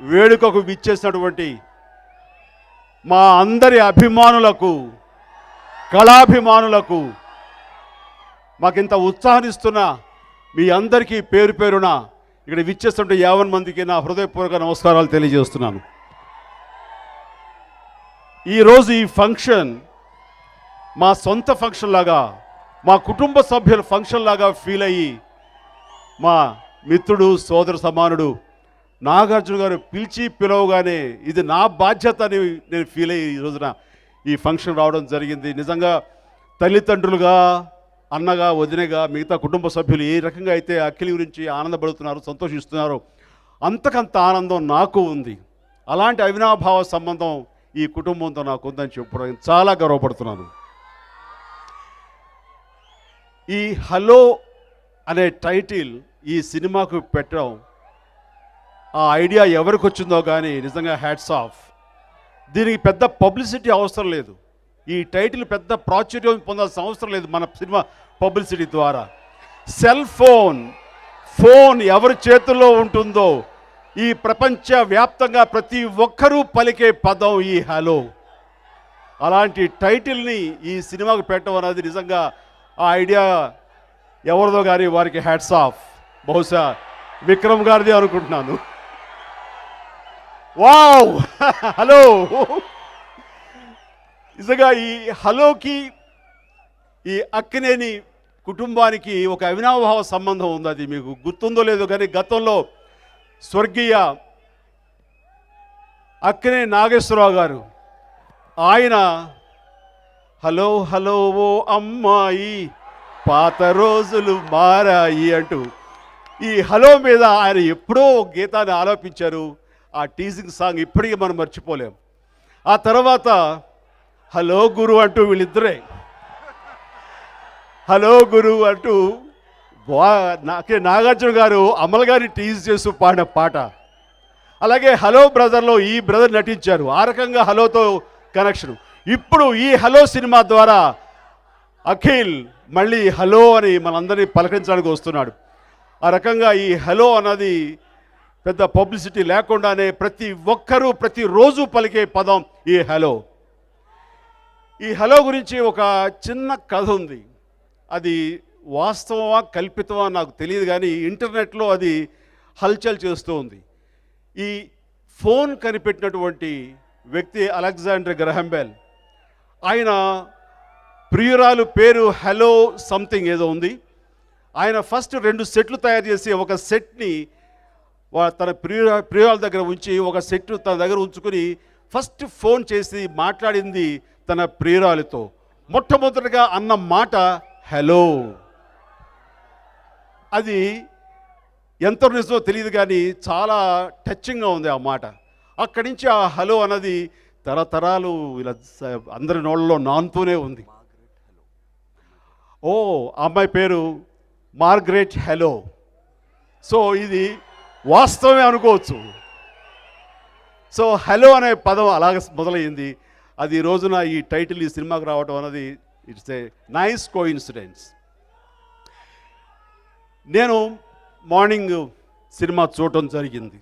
వేడుకకు విచ్చేసినటువంటి మా అందరి అభిమానులకు, కళాభిమానులకు, మాకింత ఉత్సాహాన్నిస్తున్న మీ అందరికీ పేరు పేరున ఇక్కడ విచ్చేస్తుంటే 50 మందికి నా హృదయపూర్వక నమస్కారాలు తెలియజేస్తున్నాను. ఈరోజు ఈ ఫంక్షన్ మా సొంత ఫంక్షన్ లాగా, మా కుటుంబ సభ్యుల ఫంక్షన్ లాగా ఫీల్ అయ్యి మా మిత్రుడు, సోదర సమానుడు నాగార్జున గారు పిలవగానే ఇది నా బాధ్యత అని నేను ఫీల్ అయ్యి ఈ రోజున ఈ ఫంక్షన్ రావడం జరిగింది. నిజంగా తల్లిదండ్రులుగా, అన్నగా, వదినగా, మిగతా కుటుంబ సభ్యులు ఏ రకంగా అయితే అఖిల్ గురించి ఆనందపడుతున్నారు, సంతోషిస్తున్నారు, అంతకంత ఆనందం నాకు ఉంది. అలాంటి అవినాభావ సంబంధం ఈ కుటుంబంతో నాకు ఉందని చెప్పడం చాలా గర్వపడుతున్నాను. ఈ హలో అనే టైటిల్ ఈ సినిమాకు పెట్టడం, ఆ ఐడియా ఎవరికి వచ్చిందో కానీ నిజంగా హ్యాట్స్ ఆఫ్. దీనికి పెద్ద పబ్లిసిటీ అవసరం లేదు, ఈ టైటిల్ పెద్ద ప్రాచుర్యం పొందాల్సిన అవసరం లేదు మన సినిమా పబ్లిసిటీ ద్వారా. సెల్ ఫోన్ ఎవరి చేతుల్లో ఉంటుందో ఈ ప్రపంచ వ్యాప్తంగా ప్రతి ఒక్కరూ పలికే పదం ఈ హలో. అలాంటి టైటిల్ని ఈ సినిమాకు పెట్టడం అనేది నిజంగా ఆ ఐడియా ఎవరిదో కానీ వారికి హ్యాట్స్ ఆఫ్. బహుశా విక్రమ్ గారిది అనుకుంటున్నాను. Wow hello. నిజంగా ఈ హలోకి ఈ అక్కినేని కుటుంబానికి ఒక అవినాభావ సంబంధం ఉంది. అది మీకు గుర్తుందో లేదో కానీ గతంలో స్వర్గీయ అక్కినేని నాగేశ్వరరావు గారు ఆయన హలో హలో ఓ అమ్మాయి పాత రోజులు మారాయి అంటూ ఈ హలో మీద ఆయన ఎప్పుడో ఒక గీతాన్ని ఆలోపించారు. ఆ టీజింగ్ సాంగ్ ఇప్పటికీ మనం మర్చిపోలేం. ఆ తర్వాత హలో గురు అంటూ వీళ్ళిద్దరే హలో గురు అంటూ నాగార్జున గారు అమల్ గారిని టీజ్ చేస్తూ పాడిన పాట. అలాగే హలో బ్రదర్లో ఈ బ్రదర్ నటించారు. ఆ రకంగా హలోతో కనెక్షన్. ఇప్పుడు ఈ హలో సినిమా ద్వారా అఖిల్ మళ్ళీ హలో అని మనందరినీ పలకరించడానికి వస్తున్నాడు. ఆ రకంగా ఈ హలో అన్నది పెద్ద పబ్లిసిటీ లేకుండానే ప్రతి ఒక్కరూ ప్రతిరోజు పలికే పదం ఈ హలో. ఈ హలో గురించి ఒక చిన్న కథ ఉంది. అది వాస్తవమా కల్పితమా నాకు తెలియదు కానీ ఇంటర్నెట్లో అది హల్చల్ చేస్తూ ఉంది. ఈ ఫోన్ కనిపెట్టినటువంటి వ్యక్తి అలెగ్జాండర్ గ్రహాం బెల్. ఆయన ప్రియురాలు పేరు హలో సంథింగ్ ఏదో ఉంది. ఆయన ఫస్ట్ 2 సెట్లు తయారు చేసి ఒక సెట్ని తన ప్రియురాల దగ్గర ఉంచి ఒక సెట్ తన దగ్గర ఉంచుకుని ఫస్ట్ ఫోన్ చేసి మాట్లాడింది తన ప్రియురాలితో. మొట్టమొదటిగా అన్న మాట హలో. అది ఎంత నిజమో తెలియదు కానీ చాలా టచింగ్గా ఉంది ఆ మాట. అక్కడి నుంచి ఆ హలో అన్నది తరతరాలు ఇలా అందరి నోళ్ళలో నానుతూనే ఉంది. ఓ అమ్మాయి పేరు మార్గరెట్ హలో. సో ఇది వాస్తవమే అనుకోవచ్చు. సో హలో అనే పదం అలాగ మొదలైంది. అది ఈ రోజున ఈ టైటిల్ ఈ సినిమాకి రావటం అన్నది ఇట్స్ ఏ నైస్ కోఇన్సిడెన్స్. నేను మార్నింగ్ సినిమా చూడటం జరిగింది.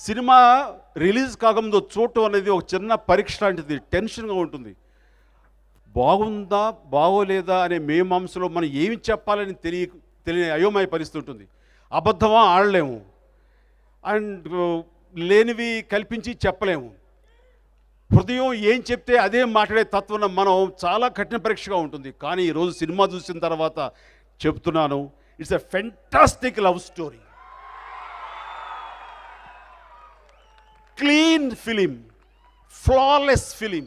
సినిమా రిలీజ్ కాకముందు చూడటం అనేది ఒక చిన్న పరీక్ష లాంటిది. టెన్షన్గా ఉంటుంది. బాగుందా బాగోలేదా అనే మేమాంసలో మనం ఏమి చెప్పాలని తెలియని అయోమయ పరిస్థితి ఉంటుంది. అబద్ధమా ఆడలేము అండ్ లేనివి కల్పించి చెప్పలేము. హృదయం ఏం చెప్తే అదే మాట్లాడే తత్వం మనం చాలా కఠిన పరీక్షగా ఉంటుంది. కానీ ఈరోజు సినిమా చూసిన తర్వాత చెప్తున్నాను, it's a fantastic love story. Clean film, flawless film.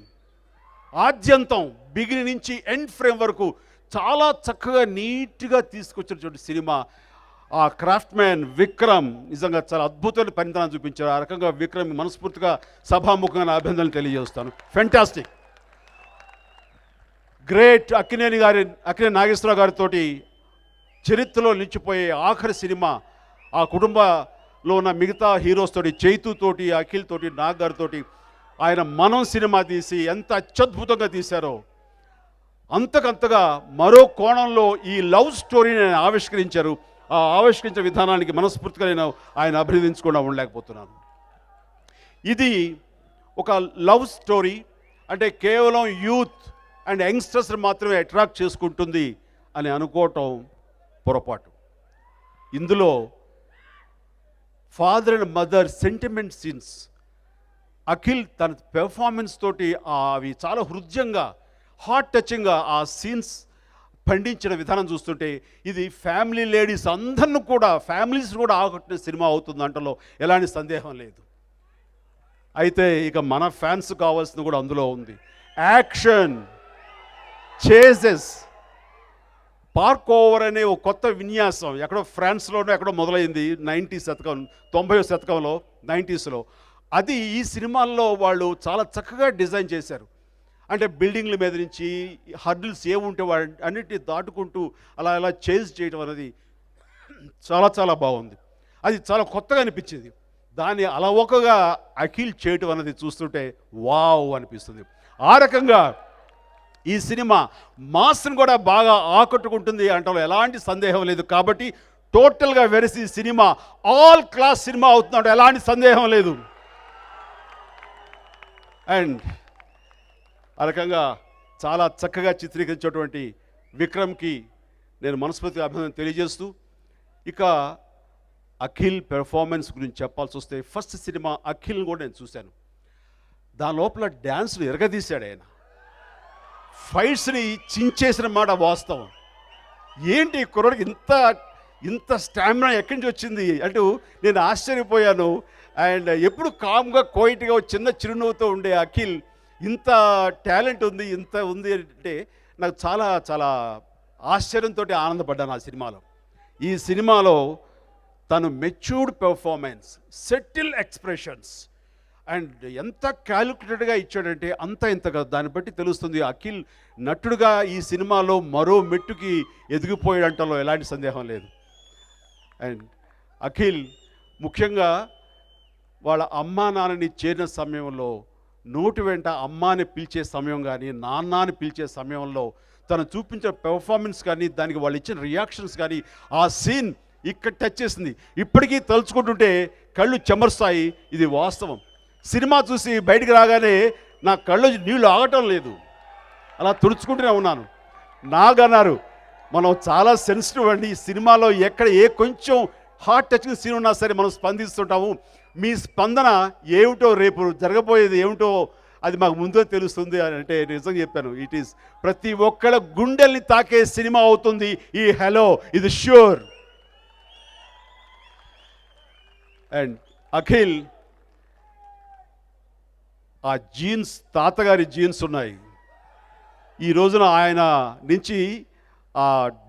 ఆద్యంతం బిగినింగ్ నుంచి ఎండ్ ఫ్రేమ్ వరకు చాలా చక్కగా నీట్గా తీసుకొచ్చినటువంటి సినిమా. ఆ క్రాఫ్ట్ మ్యాన్ విక్రమ్ నిజంగా చాలా అద్భుతమైన పనితనం చూపించారు. ఆ రకంగా విక్రమ్ మనస్ఫూర్తిగా సభాముఖంగా నా అభినందనలు తెలియజేస్తాను. Fantastic, great. అక్కినేని నాగేశ్వరరావు గారితో చరిత్రలో నిలిచిపోయే ఆఖరి సినిమా. ఆ కుటుంబంలో ఉన్న మిగతా హీరోస్ తోటి, చైతు తోటి, అఖిల్ తోటి, నాగ్ గారితోటి ఆయన మనం సినిమా తీసి ఎంత అత్యద్భుతంగా తీశారో అంతకంతగా మరో కోణంలో ఈ లవ్ స్టోరీని ఆయన ఆవిష్కరించారు. ఆ ఆవిష్కరించే విధానానికి మనస్ఫూర్తిగా నేను ఆయన అభినందించకుండా ఉండలేకపోతున్నాను. ఇది ఒక లవ్ స్టోరీ అంటే కేవలం యూత్ అండ్ యంగ్స్టర్స్ మాత్రమే అట్రాక్ట్ చేసుకుంటుంది అని అనుకోవటం పొరపాటు. ఇందులో father and mother sentiment scenes Akhil తన పెర్ఫార్మెన్స్ తోటి అవి చాలా హృదయంగా, హార్ట్ టచింగ్గా ఆ సీన్స్ పండించిన విధానం చూస్తుంటే ఇది ఫ్యామిలీ లేడీస్ అందరిని కూడా, ఫ్యామిలీస్ కూడా ఆకట్టిన సినిమా అవుతుంది అంటలో ఎలాంటి సందేహం లేదు. అయితే ఇక మన ఫ్యాన్స్ కావాల్సింది కూడా అందులో ఉంది. యాక్షన్, చేసెస్, పార్క్ ఓవర్ అనే ఒక కొత్త విన్యాసం ఎక్కడో ఫ్రాన్స్లోనో ఎక్కడో మొదలైంది 90వ శతకంలో 90స్లో. అది ఈ సినిమాల్లో వాళ్ళు చాలా చక్కగా డిజైన్ చేశారు. అంటే బిల్డింగ్ల మీద నుంచి హర్డిల్స్ ఏముంటే వాటి అన్నిటిని దాటుకుంటూ అలా చేజ్ చేయడం అనేది చాలా చాలా బాగుంది. అది చాలా కొత్తగా అనిపించింది. దాన్ని అలవోకగా అఖిల్ చేయటం అనేది చూస్తుంటే వావ్ అనిపిస్తుంది. ఆ రకంగా ఈ సినిమా మాస్ని కూడా బాగా ఆకట్టుకుంటుంది అంటలో ఎలాంటి సందేహం లేదు. కాబట్టి టోటల్గా వెరసి సినిమా ఆల్ క్లాస్ సినిమా అవుతుందంటే ఎలాంటి సందేహం లేదు. అండ్ ఆ రకంగా చాలా చక్కగా చిత్రీకరించేటువంటి విక్రమ్కి నేను మనస్ఫూర్తిగా అభినందన తెలియజేస్తూ, ఇక అఖిల్ పెర్ఫార్మెన్స్ గురించి చెప్పాల్సి వస్తే ఫస్ట్ సినిమా అఖిల్ని కూడా నేను చూశాను. దాని లోపల డ్యాన్స్లు ఎరగదీశాడు ఆయన. ఫైట్స్ని చించేసిన మాట వాస్తవం. ఏంటి కుర్రోడికి ఇంత స్టామినా ఎక్కడి నుంచి వచ్చింది అంటూ నేను ఆశ్చర్యపోయాను. అండ్ ఎప్పుడు కామ్గా కోయిట్గా చిన్న చిరునవ్వుతో ఉండే అఖిల్ ఇంత టాలెంట్ ఉంది, ఇంత ఉంది అంటే నాకు చాలా చాలా ఆశ్చర్యంతో ఆనందపడ్డాను ఆ సినిమాలో. ఈ సినిమాలో తను matured performance, settle expressions and ఎంత క్యాలిక్యులేటెడ్గా ఇచ్చాడంటే అంత ఇంత కాదు. దాన్ని బట్టి తెలుస్తుంది అఖిల్ నటుడుగా ఈ సినిమాలో మరో మెట్టుకి ఎదిగిపోయాడంటలో ఎలాంటి సందేహం లేదు. అండ్ అఖిల్ ముఖ్యంగా వాళ్ళ అమ్మా నాన్నని చేరిన సమయంలో నోటి వెంట అమ్మాని పిలిచే సమయం కానీ నాన్నని పిలిచే సమయంలో తను చూపించిన పెర్ఫార్మెన్స్ కానీ దానికి వాళ్ళు ఇచ్చిన రియాక్షన్స్ కానీ ఆ సీన్ ఇక్కడ టచ్ చేసింది. ఇప్పటికీ తలుచుకుంటుంటే కళ్ళు చెమరుస్తాయి. ఇది వాస్తవం. సినిమా చూసి బయటికి రాగానే నా కళ్ళు నీళ్ళు ఆగటం లేదు, అలా తుడుచుకుంటూనే ఉన్నాను. నాగన్నారు మనం చాలా సెన్సిటివ్ అండి. ఈ సినిమాలో ఎక్కడ ఏ కొంచెం హార్ట్ టచింగ్ సీన్ ఉన్నా సరే మనం స్పందిస్తుంటాము. మీ స్పందన ఏమిటో, రేపు జరగబోయేది ఏమిటో అది మాకు ముందే తెలుస్తుంది అని అంటే నిజం చెప్పాను. ఇట్ ఈస్ ప్రతి ఒక్కళ్ళ గుండెల్ని తాకే సినిమా అవుతుంది ఈ హలో, ఇది ష్యూర్. అండ్ అఖిల్ ఆ జీన్స్, తాతగారి జీన్స్ ఉన్నాయి. ఈ రోజున ఆయన నుంచి ఆ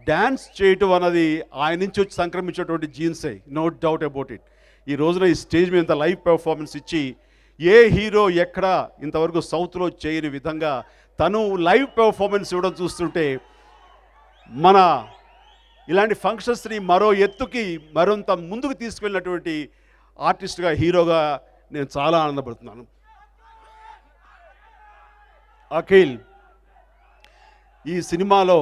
డ్యాన్స్ చేయటం అన్నది ఆయన నుంచి వచ్చి సంక్రమించేటువంటి జీన్సే, నో డౌట్ అబౌట్ ఇట్. ఈ రోజున ఈ స్టేజ్ మీద ఇంత లైవ్ పెర్ఫార్మెన్స్ ఇచ్చి ఏ హీరో ఎక్కడ ఇంతవరకు సౌత్లో చేయని విధంగా తను లైవ్ పెర్ఫార్మెన్స్ ఇవ్వడం చూస్తుంటే మన ఇలాంటి ఫంక్షన్స్ని మరో ఎత్తుకి మరింత ముందుకు తీసుకెళ్ళినటువంటి ఆర్టిస్ట్గా, హీరోగా నేను చాలా ఆనందపడుతున్నాను. అఖిల్ ఈ సినిమాలో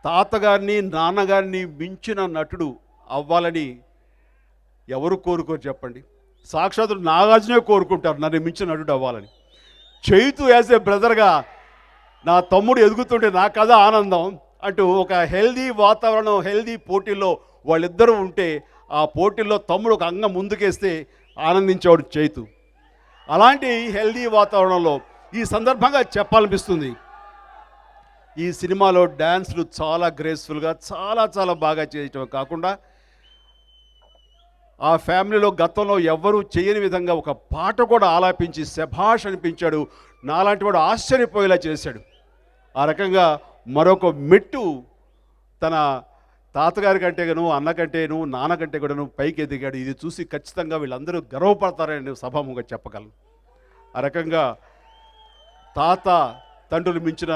తాతగారిని నాన్నగారిని మించిన నటుడు అవ్వాలని ఎవరు కోరుకోరు చెప్పండి? సాక్షాత్తు నాగార్జునే కోరుకుంటారు నన్ను మించిన నటుడు అవ్వాలని. చైతు యాజ్ ఏ బ్రదర్గా నా తమ్ముడు ఎదుగుతుంటే నా కథ ఆనందం అంటూ ఒక హెల్దీ వాతావరణం, హెల్దీ పోటీల్లో వాళ్ళిద్దరూ ఉంటే ఆ పోటీల్లో తమ్ముడు ఒక అంగం ముందుకేస్తే ఆనందించేవాడు చైతు. అలాంటి హెల్దీ వాతావరణంలో ఈ సందర్భంగా చెప్పాలనిపిస్తుంది, ఈ సినిమాలో డ్యాన్స్లు చాలా గ్రేస్ఫుల్గా చాలా చాలా బాగా చేయటం కాకుండా ఆ ఫ్యామిలీలో గతంలో ఎవ్వరూ చేయని విధంగా ఒక పాట కూడా ఆలాపించి శభాష్ అనిపించాడు. నాలాంటి వాడు ఆశ్చర్యపోయేలా చేశాడు. ఆ రకంగా మరొక మెట్టు తన తాతగారి కంటేను, అన్నకంటేను, నాన్నకంటే కూడాను పైకి ఎదిగాడు. ఇది చూసి ఖచ్చితంగా వీళ్ళందరూ గర్వపడతారని సభాముగా చెప్పగలను. ఆ రకంగా తాత తండ్రులు మించిన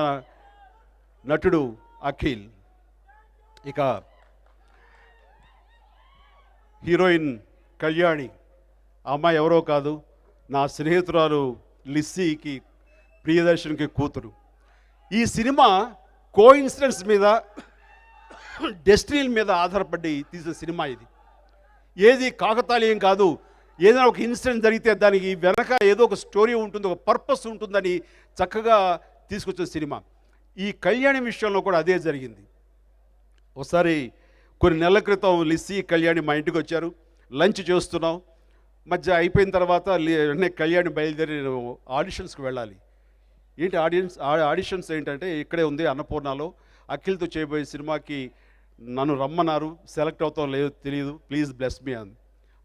నటుడు అఖిల్. ఇక హీరోయిన్ కళ్యాణి, ఆ అమ్మాయి ఎవరో కాదు, నా స్నేహితురాలు లిస్సీకి, ప్రియదర్శన్కి కూతురు. ఈ సినిమా కోఇన్సిడెన్స్ మీద, డెస్టినీ మీద ఆధారపడి తీసిన సినిమా ఇది. ఏది కాకతాళీయం కాదు. ఏదైనా ఒక ఇన్సిడెంట్ జరిగితే దానికి వెనక ఏదో ఒక స్టోరీ ఉంటుంది, ఒక పర్పస్ ఉంటుందని చక్కగా తీసుకొచ్చిన సినిమా. ఈ కళ్యాణి విషయంలో కూడా అదే జరిగింది. ఒకసారి కొన్ని నెలల క్రితం లిస్సీ, కళ్యాణి మా ఇంటికి వచ్చారు. లంచ్ చేస్తున్నాం. మధ్య అయిపోయిన తర్వాత వెంటనే కళ్యాణి బయలుదేరి నేను ఆడిషన్స్కి వెళ్ళాలి. ఏంటి ఆడిషన్స్ ఏంటంటే ఇక్కడే ఉంది అన్నపూర్ణలో, అఖిల్తో చేయబోయే సినిమాకి నన్ను రమ్మన్నారు, సెలెక్ట్ అవుతాం లేదో తెలియదు, ప్లీజ్ బ్లెస్ మీ అని.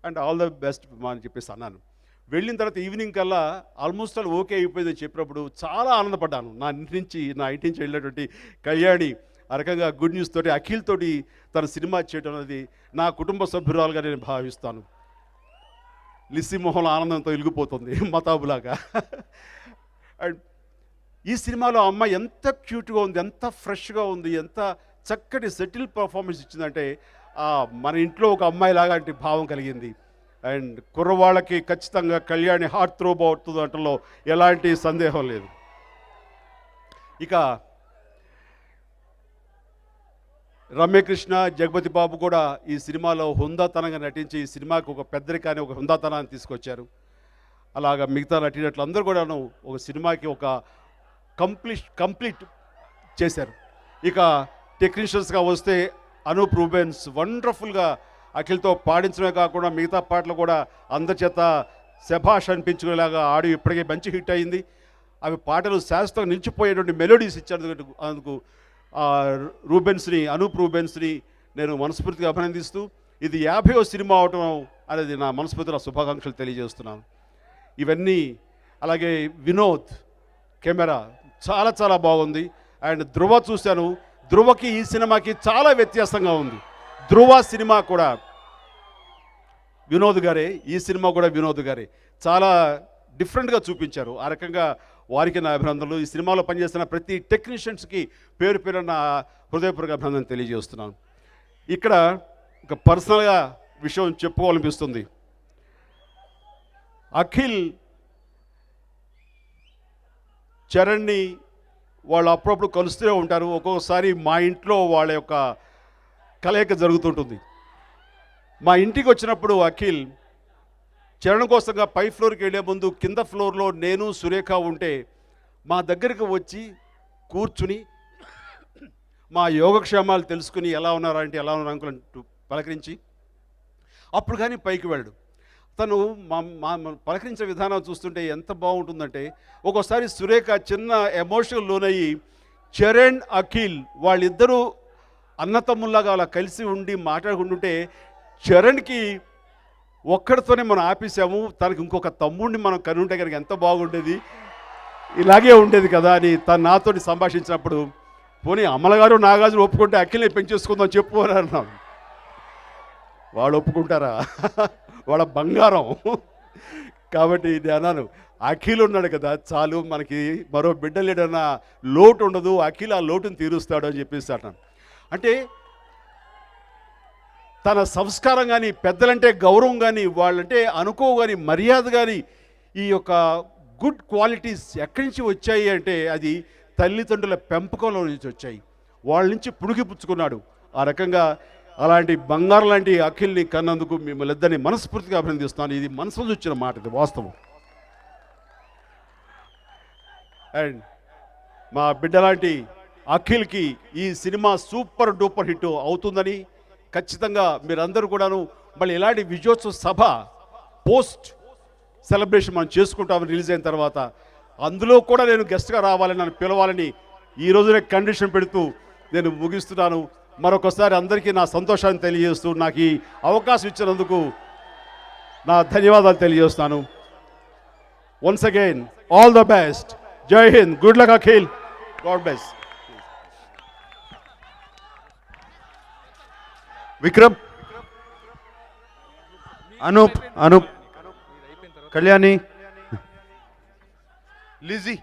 అండ్ ఆల్ ద బెస్ట్ అని చెప్పేసి అన్నాను. వెళ్ళిన తర్వాత ఈవినింగ్ కల్లా ఆల్మోస్ట్ ఆల్ ఓకే అయిపోయిందని చెప్పినప్పుడు చాలా ఆనందపడ్డాను. నా ఇంటి నుంచి వెళ్ళినటువంటి కళ్యాణి ఆ రకంగా గుడ్ న్యూస్ తోటి అఖిల్ తోటి తన సినిమా చేయడం అనేది నా కుటుంబ సభ్యురాలుగా నేను భావిస్తాను. లిస్సీ మొహంలో ఆనందంతో వెలిగిపోతుంది మతాబులాగా. అండ్ ఈ సినిమాలో అమ్మాయి ఎంత క్యూట్గా ఉంది, ఎంత ఫ్రెష్గా ఉంది, ఎంత చక్కటి సెటిల్ పర్ఫార్మెన్స్ ఇచ్చిందంటే మన ఇంట్లో ఒక అమ్మాయి లాంటి భావం కలిగింది. అండ్ కుర్రవాళ్ళకి ఖచ్చితంగా కళ్యాణి హార్ట్ త్రోబ్ అవుతుంది అంటలో ఎలాంటి సందేహం లేదు. ఇక రమ్యకృష్ణ, జగపతి బాబు కూడా ఈ సినిమాలో హుందాతనంగా నటించి ఈ సినిమాకి ఒక పెద్దరికాన్ని, ఒక హుందాతనాన్ని తీసుకొచ్చారు. అలాగా మిగతా నటినట్లు అందరూ కూడాను ఒక సినిమాకి ఒక కంప్లీట్ చేశారు. ఇక టెక్నీషియన్స్గా వస్తే అనూప్ రూబెన్స్ వండర్ఫుల్గా అఖిల్తో పాడించడమే కాకుండా మిగతా పాటలు కూడా అందరి చేత శభాష్ అనిపించుకునేలాగా ఆడియో ఇప్పటికే మంచి హిట్ అయింది. అవి పాటలు శాశ్వతంగా నిలిచిపోయేటువంటి మెలోడీస్ ఇచ్చారు. అందుకు అనూప్ రూబెన్స్ని నేను మనస్ఫూర్తిగా అభినందిస్తూ, ఇది 50వ సినిమా అవటం అనేది నా మనస్ఫూర్తిగా శుభాకాంక్షలు తెలియజేస్తున్నాను. ఇవన్నీ అలాగే వినోద్ కెమెరా చాలా చాలా బాగుంది. అండ్ ధృవ చూశాను, ధృవకి ఈ సినిమాకి చాలా వ్యత్యాసంగా ఉంది. ధృవ సినిమా కూడా వినోద్ గారే, ఈ సినిమా కూడా వినోద్ గారే చాలా డిఫరెంట్గా చూపించారు. ఆ రకంగా వారికి నా అభినందనలు. ఈ సినిమాలో పనిచేస్తున్న ప్రతి టెక్నీషియన్స్కి పేరు పేరు నా హృదయపూర్వక అభినందన తెలియజేస్తున్నాను. ఇక్కడ ఒక పర్సనల్గా విషయం చెప్పుకోవాలనిపిస్తుంది. అఖిల్ చరణ్ని వాళ్ళు అప్పుడప్పుడు కలుస్తూనే ఉంటారు. ఒక్కొక్కసారి మా ఇంట్లో వాళ్ళ యొక్క కలయిక జరుగుతుంటుంది. మా ఇంటికి వచ్చినప్పుడు అఖిల్ చరణ్ కోసంగా పై ఫ్లోర్కి వెళ్ళే ముందు కింద ఫ్లోర్లో నేను సురేఖ ఉంటే మా దగ్గరికి వచ్చి కూర్చుని మా యోగక్షేమాలు తెలుసుకుని ఎలా ఉన్నారా అంటే ఎలా ఉన్నారు అంకుల్ అంటూ పలకరించి అప్పుడు కానీ పైకి వెళ్ళడు. తను మా పలకరించే విధానం చూస్తుంటే ఎంత బాగుంటుందంటే, ఒక్కోసారి సురేఖ చిన్న ఎమోషనల్ లోనయ్యి చరణ్ అఖిల్ వాళ్ళిద్దరూ అన్నతమ్ముల్లాగా అలా కలిసి ఉండి మాట్లాడుకుంటుంటే చరణ్కి ఒక్కడితోనే మనం ఆపేసాము, తనకి ఇంకొక తమ్ముడిని మనం కనుంటే కనుక ఎంత బాగుండేది, ఇలాగే ఉండేది కదా అని తను నాతో సంభాషించినప్పుడు, పోనీ అమ్మలగారు నాగార్జున ఒప్పుకుంటే అఖిల్ని పెంచేసుకుందాం చెప్పు అని అన్నాను. వాళ్ళు ఒప్పుకుంటారా? వాళ్ళ బంగారం. కాబట్టి నేను అన్నాను, అఖిల్ ఉన్నాడు కదా చాలు, మనకి మరో బిడ్డ లేడన్న లోటు ఉండదు, అఖిల్ ఆ లోటును తీరుస్తాడు అని చెప్పేసి అన్నాను. అంటే తన సంస్కారం కానీ, పెద్దలంటే గౌరవం కానీ, వాళ్ళంటే అనుకో కానీ, మర్యాద కానీ, ఈ యొక్క గుడ్ క్వాలిటీస్ ఎక్కడి నుంచి వచ్చాయి అంటే అది తల్లిదండ్రుల పెంపకంలో నుంచి వచ్చాయి. వాళ్ళ నుంచి పుణికిపుచ్చుకున్నాడు. ఆ రకంగా అలాంటి బంగారం లాంటి అఖిల్ని కన్నందుకు మిమ్మల్ని ఇద్దరిని మనస్ఫూర్తిగా అభినందిస్తున్నాను. ఇది మనసు వచ్చిన మాట, ఇది వాస్తవం. అండ్ మా బిడ్డ లాంటి అఖిల్కి ఈ సినిమా సూపర్ డూపర్ హిట్ అవుతుందని ఖచ్చితంగా మీరందరూ కూడాను మళ్ళీ ఇలాంటి విజయోత్సవ సభ పోస్ట్ సెలబ్రేషన్ మనం చేసుకుంటామని రిలీజ్ అయిన తర్వాత అందులో కూడా నేను గెస్ట్గా రావాలని, నన్ను పిలవాలని ఈ రోజునే కండిషన్ పెడుతూ నేను ముగిస్తున్నాను. మరొకసారి అందరికీ నా సంతోషాన్ని తెలియజేస్తూ నాకు ఈ అవకాశం ఇచ్చినందుకు నా ధన్యవాదాలు తెలియజేస్తాను. Once again all the best. జై Hind. Good luck Akhil. God bless. Vikram, Anoop, Kalyani, Lizzy.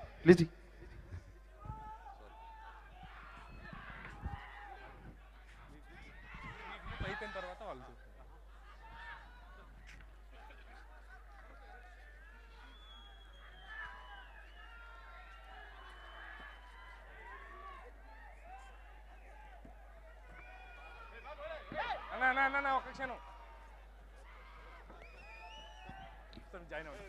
ఒక క్షణం జాయిన్ అవుట్.